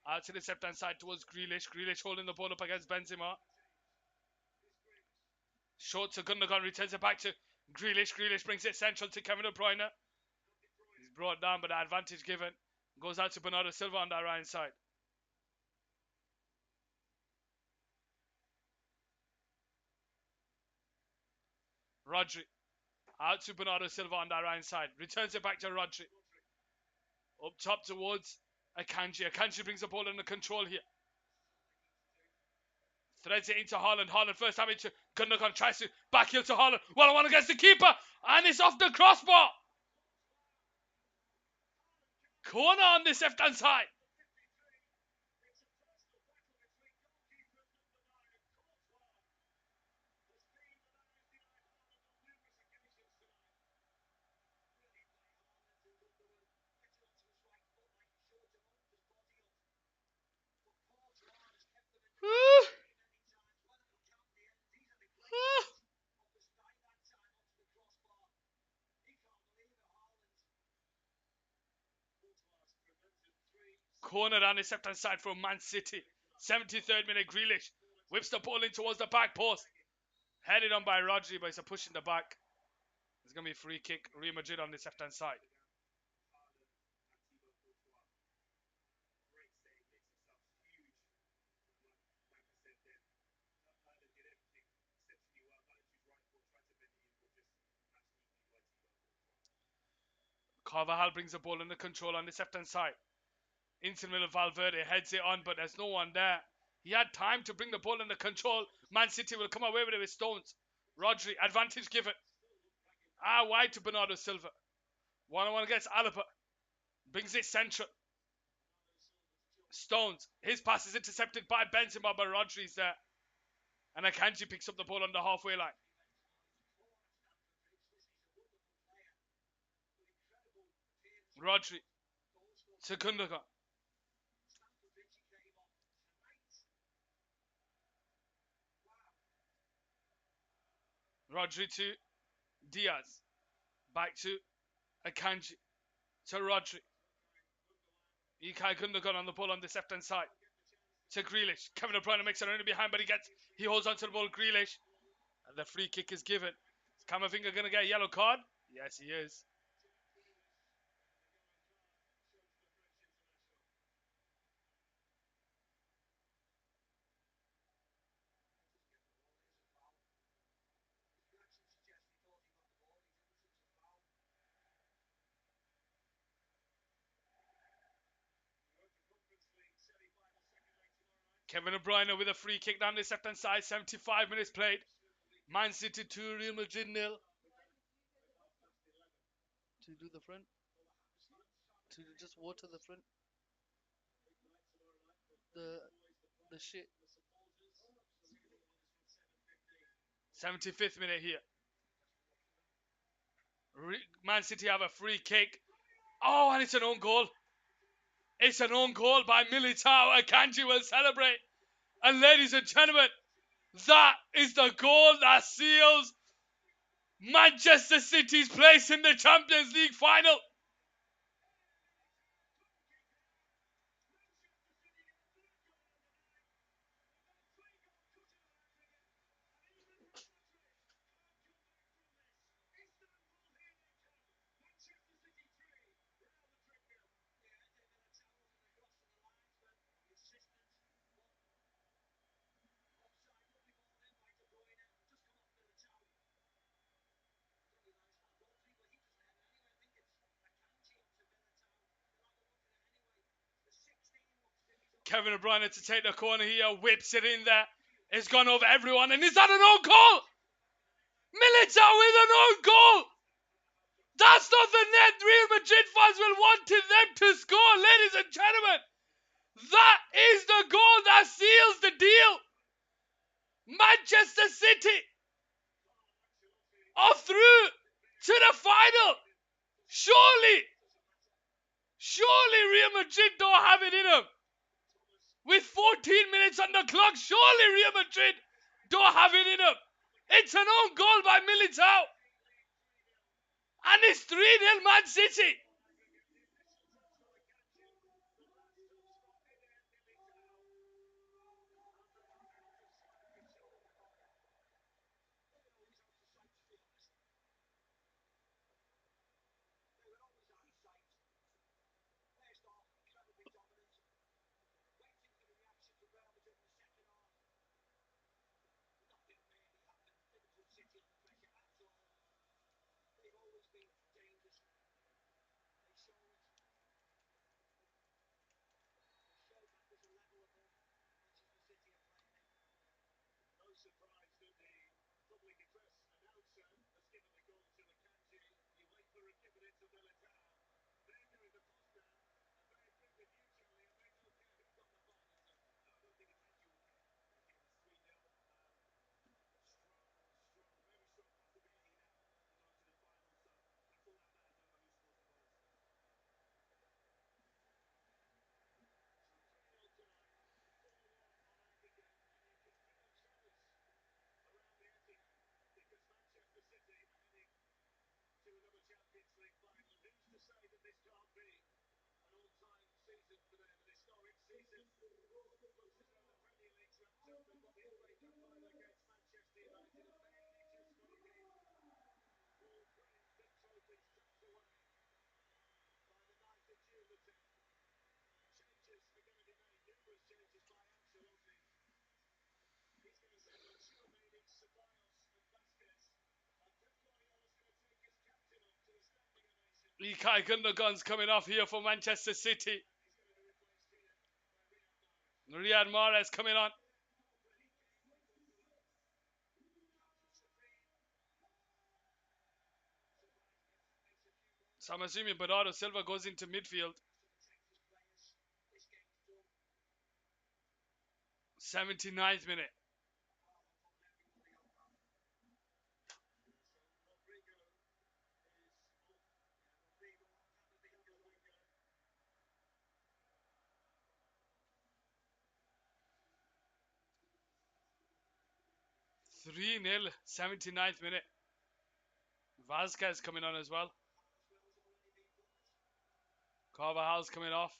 Out to the left-hand side towards Grealish. Grealish holding the ball up against Benzema. Short to Gundogan. Returns it back to Grealish. Grealish brings it central to Kevin De Bruyne. He's brought down, but the advantage given. Goes out to Bernardo Silva on that right side. Rodri. Out to Bernardo Silva on that right side. Returns it back to Rodri. Up top towards Akanji. Akanji brings the ball under control here. Threads it into Haaland. Haaland first time into Gundogan. Tries to back heel to Haaland. 1-on-1 against the keeper. And it's off the crossbar. Corner on this left-hand side. Corner on his left-hand side from Man City. 73rd minute, Grealish whips the ball in towards the back post. Headed on by Rodri, but it's a push in the back. It's going to be a free kick. Real Madrid on this left-hand side. Carvajal brings the ball under control on this left-hand side. Into the middle of Valverde, heads it on, but there's no one there. He had time to bring the ball under control. Man City will come away with it with Stones. Rodri, advantage given. Wide to Bernardo Silva. 1-on-1 against Alaba. Brings it central. Stones. His pass is intercepted by Benzema, but Rodri's there. And Akanji picks up the ball on the halfway line. Rodri to Gundogan. Rodri to Diaz. Back to Akanji. To Rodri. Ilkay Gundogan on the ball on this left-hand side. to Grealish. Kevin De Bruyne makes it only behind, but he holds on to the ball. Grealish, and the free kick is given. Is Camavinga gonna get a yellow card? Yes, he is. Kevin De Bruyne with a free kick down the left hand side. 75 minutes played. Man City 2, Real Madrid 0. To do the front. To just water the front. The shit. 75th minute here. Man City have a free kick. Oh, and it's an own goal. It's an own goal by Militao. Akanji will celebrate. And ladies and gentlemen, that is the goal that seals Manchester City's place in the Champions League final. Kevin De Bruyne to take the corner here, whips it in there. It's gone over everyone, and is that an own goal? Militao with an own goal! That's not the net Real Madrid fans will want them to score, ladies and gentlemen. That is the goal that seals the deal. Manchester City are through to the final. Surely Real Madrid don't have it in them. With 14 minutes on the clock, surely Real Madrid don't have it in them. It's an own goal by Militao. And it's 3-0 Man City. Ilkay Gundogan's coming off here for Manchester City. Riyad Mahrez coming on. So I'm assuming Bernardo Silva goes into midfield. 79th minute. Three 0 79th minute. Vasquez coming on as well. Carvajal's coming off.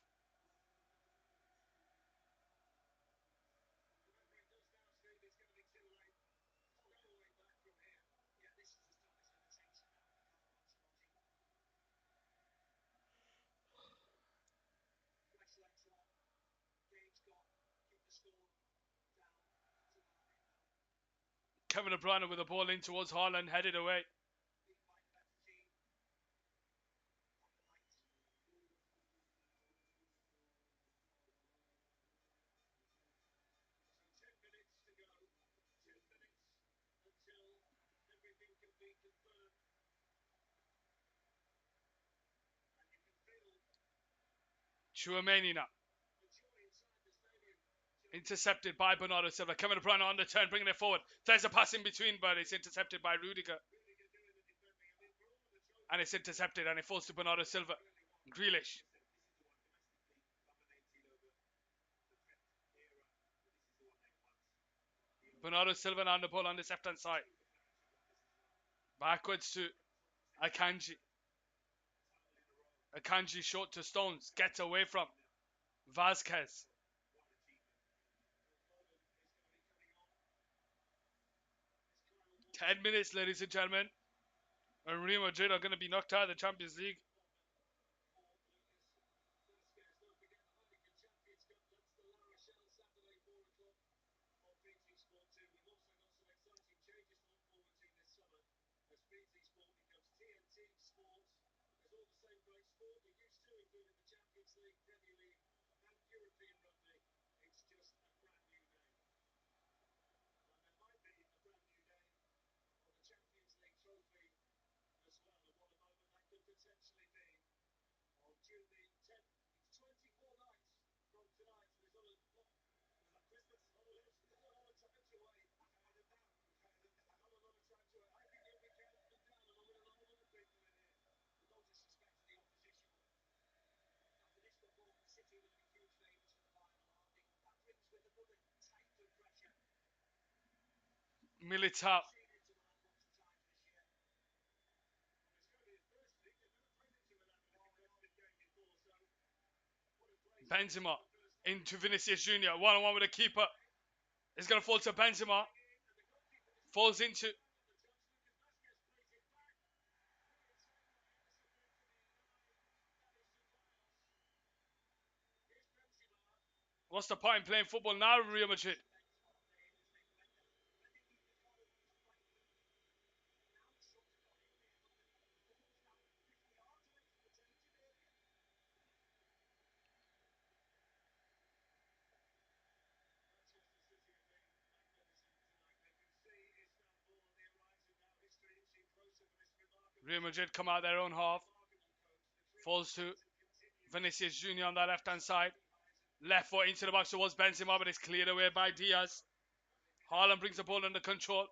Kevin De Bruyne with the ball in towards Haaland, headed away. Chouameni now. Intercepted by Bernardo Silva. Kevin De Bruyne on the turn, bringing it forward. There's a pass in between, but it's intercepted by Rudiger. And it's intercepted, and it falls to Bernardo Silva. Grealish. Bernardo Silva on the ball on this left-hand side. Backwards to Akanji. Akanji short to Stones. Gets away from Vasquez. 10 minutes, ladies and gentlemen. And Real Madrid are going to be knocked out of the Champions League. Militao. Benzema into Vinicius Jr. One-on-one with the keeper. It's going to fall to Benzema. Falls into... What's the point in playing football now, Real Madrid? Real Madrid come out their own half. Falls to Vinicius Jr. on that left-hand side. Left foot into the box towards Benzema, but it's cleared away by Diaz. Haaland brings the ball under control.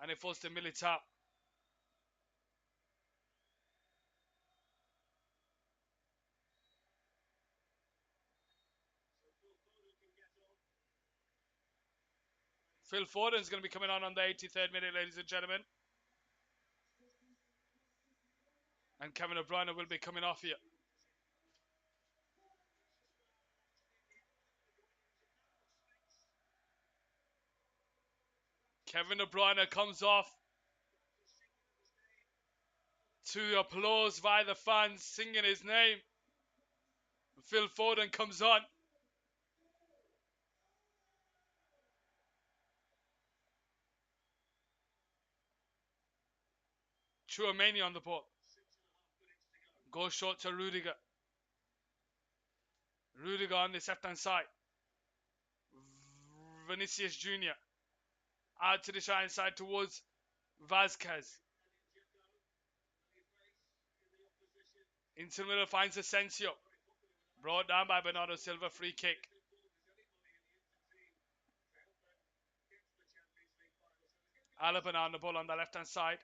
And it falls to Militao. Phil Foden is going to be coming on the 83rd minute, ladies and gentlemen. And Kevin De Bruyne will be coming off here. Kevin De Bruyne comes off to applause by the fans singing his name. Phil Foden comes on. Chouameni on the ball. Goes short to Rudiger. Rudiger on the left-hand side. Vinicius Jr. out to the right side towards Vasquez. Into the middle finds Asensio. Brought down by Bernardo Silva, free kick. Alaba on the ball on the left-hand side.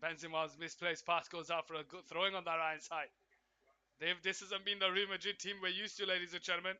Benzema's misplaced pass goes out for a good throwing on that right side. This hasn't been the Real Madrid team we're used to, ladies and gentlemen.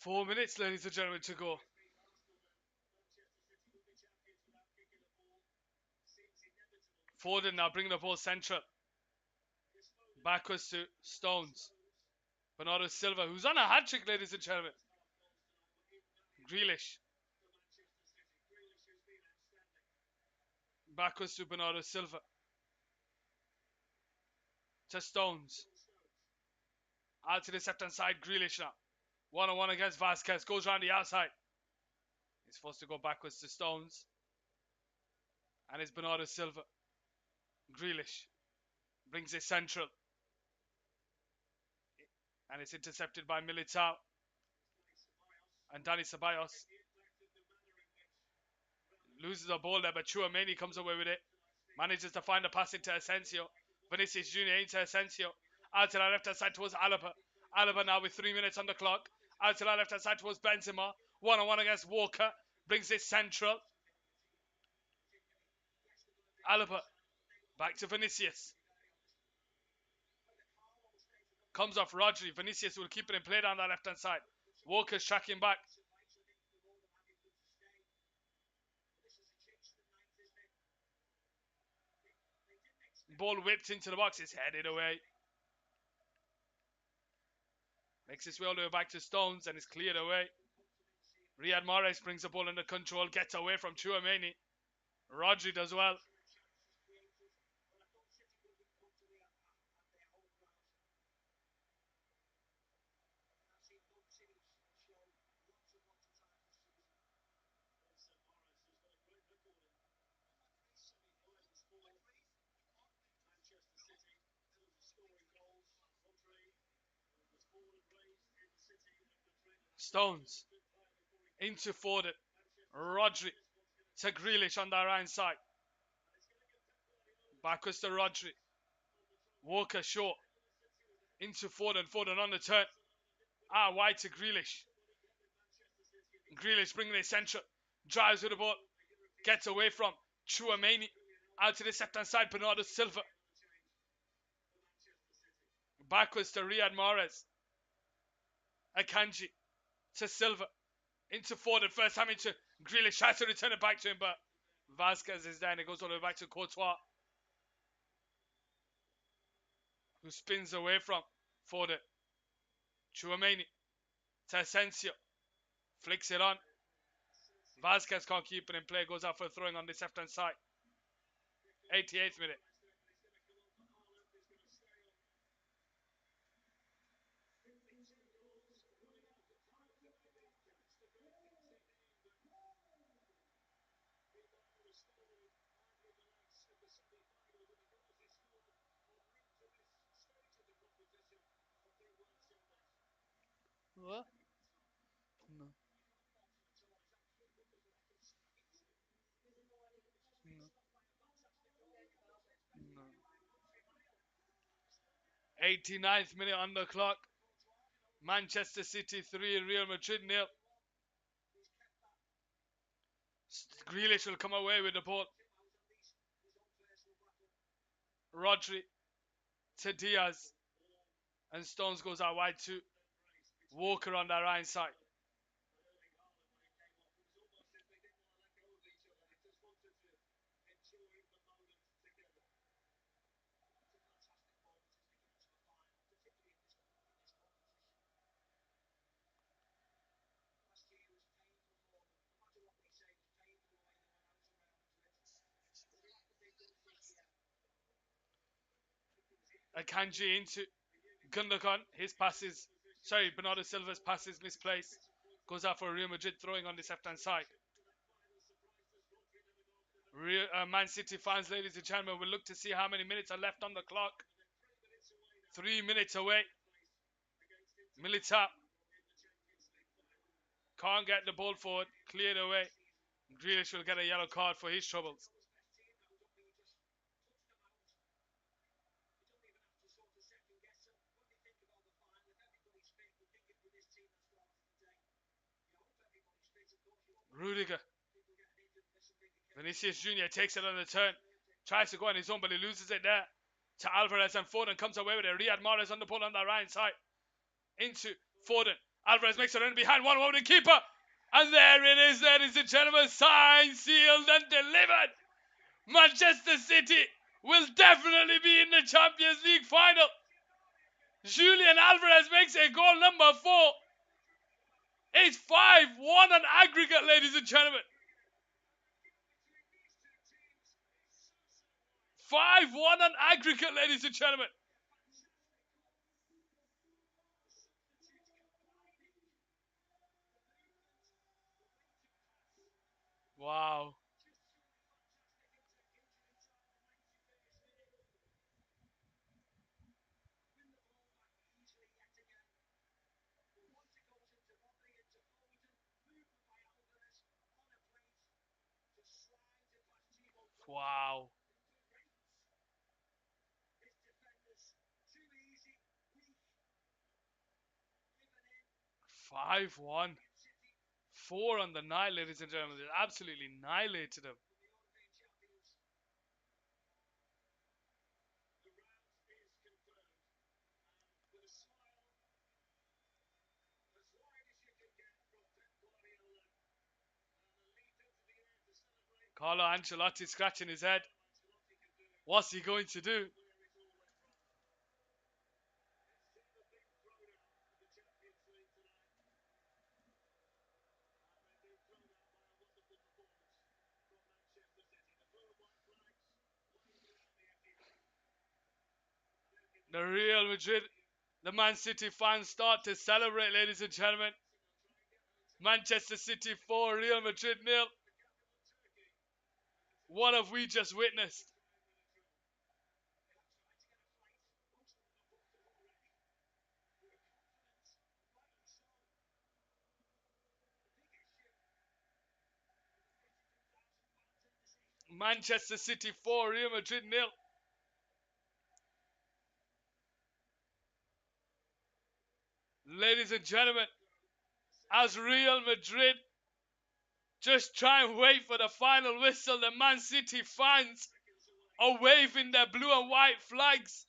4 minutes, ladies and gentlemen, to go. Foden now bringing the ball central. Backwards to Stones. Bernardo Silva, who's on a hat trick, ladies and gentlemen. Grealish. Backwards to Bernardo Silva. To Stones. Out to the left hand side, Grealish now. 1-on-1 against Vasquez. Goes around the outside. He's forced to go backwards to Stones. And it's Bernardo Silva. Grealish. Brings it central. And it's intercepted by Militao. And Dani Ceballos. Loses the ball there, but Chouameni comes away with it. Manages to find a pass into Asensio. Vinicius Junior into Asensio. Out to the left hand side towards Alaba. Alaba now with 3 minutes on the clock. Out to the left hand side towards Benzema. 1-on-1 against Walker. Brings it central. Alaba. Back to Vinicius. Comes off Rodri. Vinicius will keep it in play down that left hand side. Walker's tracking back. Ball whipped into the box. It's headed away. Makes its way all the way back to Stones and is cleared away. Riyad Mahrez brings the ball under control. Gets away from Chouameni. Rodri does well. Stones into Foden. Rodri to Grealish on the right side. Backwards to Rodri. Walker short. Into Foden. Foden on the turn. Wide to Grealish. Grealish bringing it central. Drives with the ball. Gets away from Chouameni. Out to the left hand side. Bernardo Silva. Backwards to Riyad Mahrez. Akanji to Silva. Into Foden. First time into Grealish. Tries to return it back to him, but Vasquez is there and it goes all the way back to Courtois, who spins away from Foden. Chouameni to Asensio. Flicks it on. Vasquez can't keep it in play. Goes out for a throwing on this left hand side. 88th minute. What? No. No. No. 89th minute on the clock. Manchester City 3, Real Madrid 0. Grealish will come away with the ball. Rodri to Diaz. And Stones goes out wide to Walker on the right side. Akanji into Gundogan. His passes, Bernardo Silva's passes misplaced. Goes out for Real Madrid throwing on this left hand side. Man City fans, ladies and gentlemen, will look to see how many minutes are left on the clock. 3 minutes away. Militao can't get the ball forward. Cleared away. Grealish will get a yellow card for his troubles. Rudiger. Vinicius Jr. takes it on the turn. Tries to go on his own, but he loses it there. To Alvarez, and Foden comes away with it. Riyad Mahrez on the ball on the right side. Into Foden. Alvarez makes it in behind one woman keeper. And there it is, ladies and gentlemen. Signed, sealed, and delivered. Manchester City will definitely be in the Champions League final. Julian Alvarez makes it goal number 4. It's 5-1 on aggregate, ladies and gentlemen. 5-1 on aggregate, ladies and gentlemen. Wow. Wow. 5-1. 4 on the night, ladies and gentlemen. They absolutely annihilated them. Carlo Ancelotti scratching his head. What's he going to do? The Real Madrid, the Man City fans start to celebrate, ladies and gentlemen. Manchester City 4, Real Madrid 0. What have we just witnessed? Manchester City 4, Real Madrid 0. Ladies and gentlemen, as Real Madrid just try and wait for the final whistle, the Man City fans are waving their blue and white flags.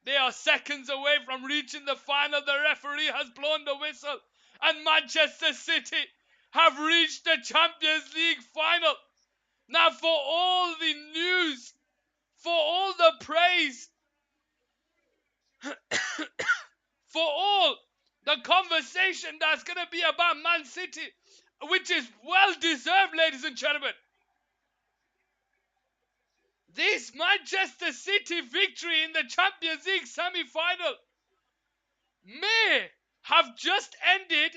They are seconds away from reaching the final. The referee has blown the whistle, and Manchester City have reached the Champions League final. Now, for all the news, for all the praise, for all the conversation that's going to be about Man City, which is well deserved, ladies and gentlemen, this Manchester City victory in the Champions League semi-final may have just ended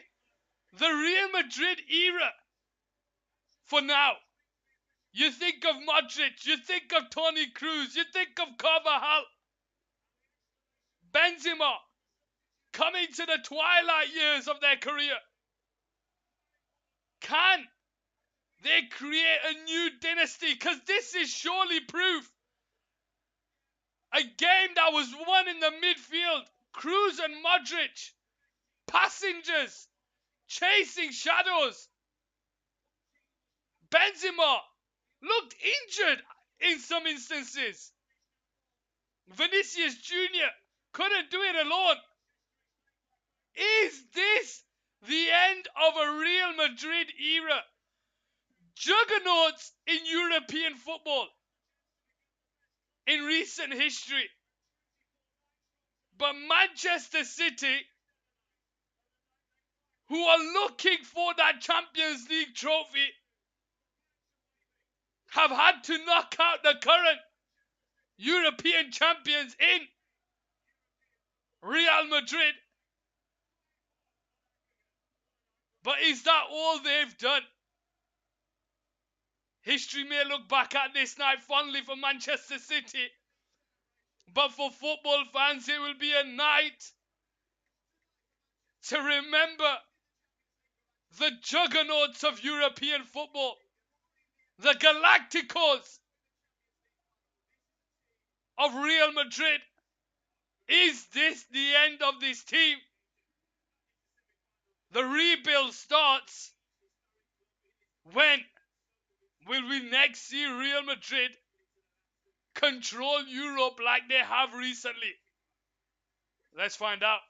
the Real Madrid era for now. You think of Modric, you think of Toni Kroos, you think of Carvajal, Benzema, coming to the twilight years of their career. Can they create a new dynasty? Because this is surely proof. A game that was won in the midfield. Kroos and Modric, passengers, chasing shadows. Benzema looked injured in some instances. Vinicius Jr. couldn't do it alone. Is this the end of a Real Madrid era? Juggernauts in European football in recent history. But Manchester City, who are looking for that Champions League trophy, have had to knock out the current European champions in Real Madrid. But is that all they've done? History may look back at this night fondly for Manchester City, but for football fans, it will be a night to remember the juggernauts of European football, the Galacticos of Real Madrid. Is this the end of this team? The rebuild starts. When will we next see Real Madrid control Europe like they have recently? Let's find out.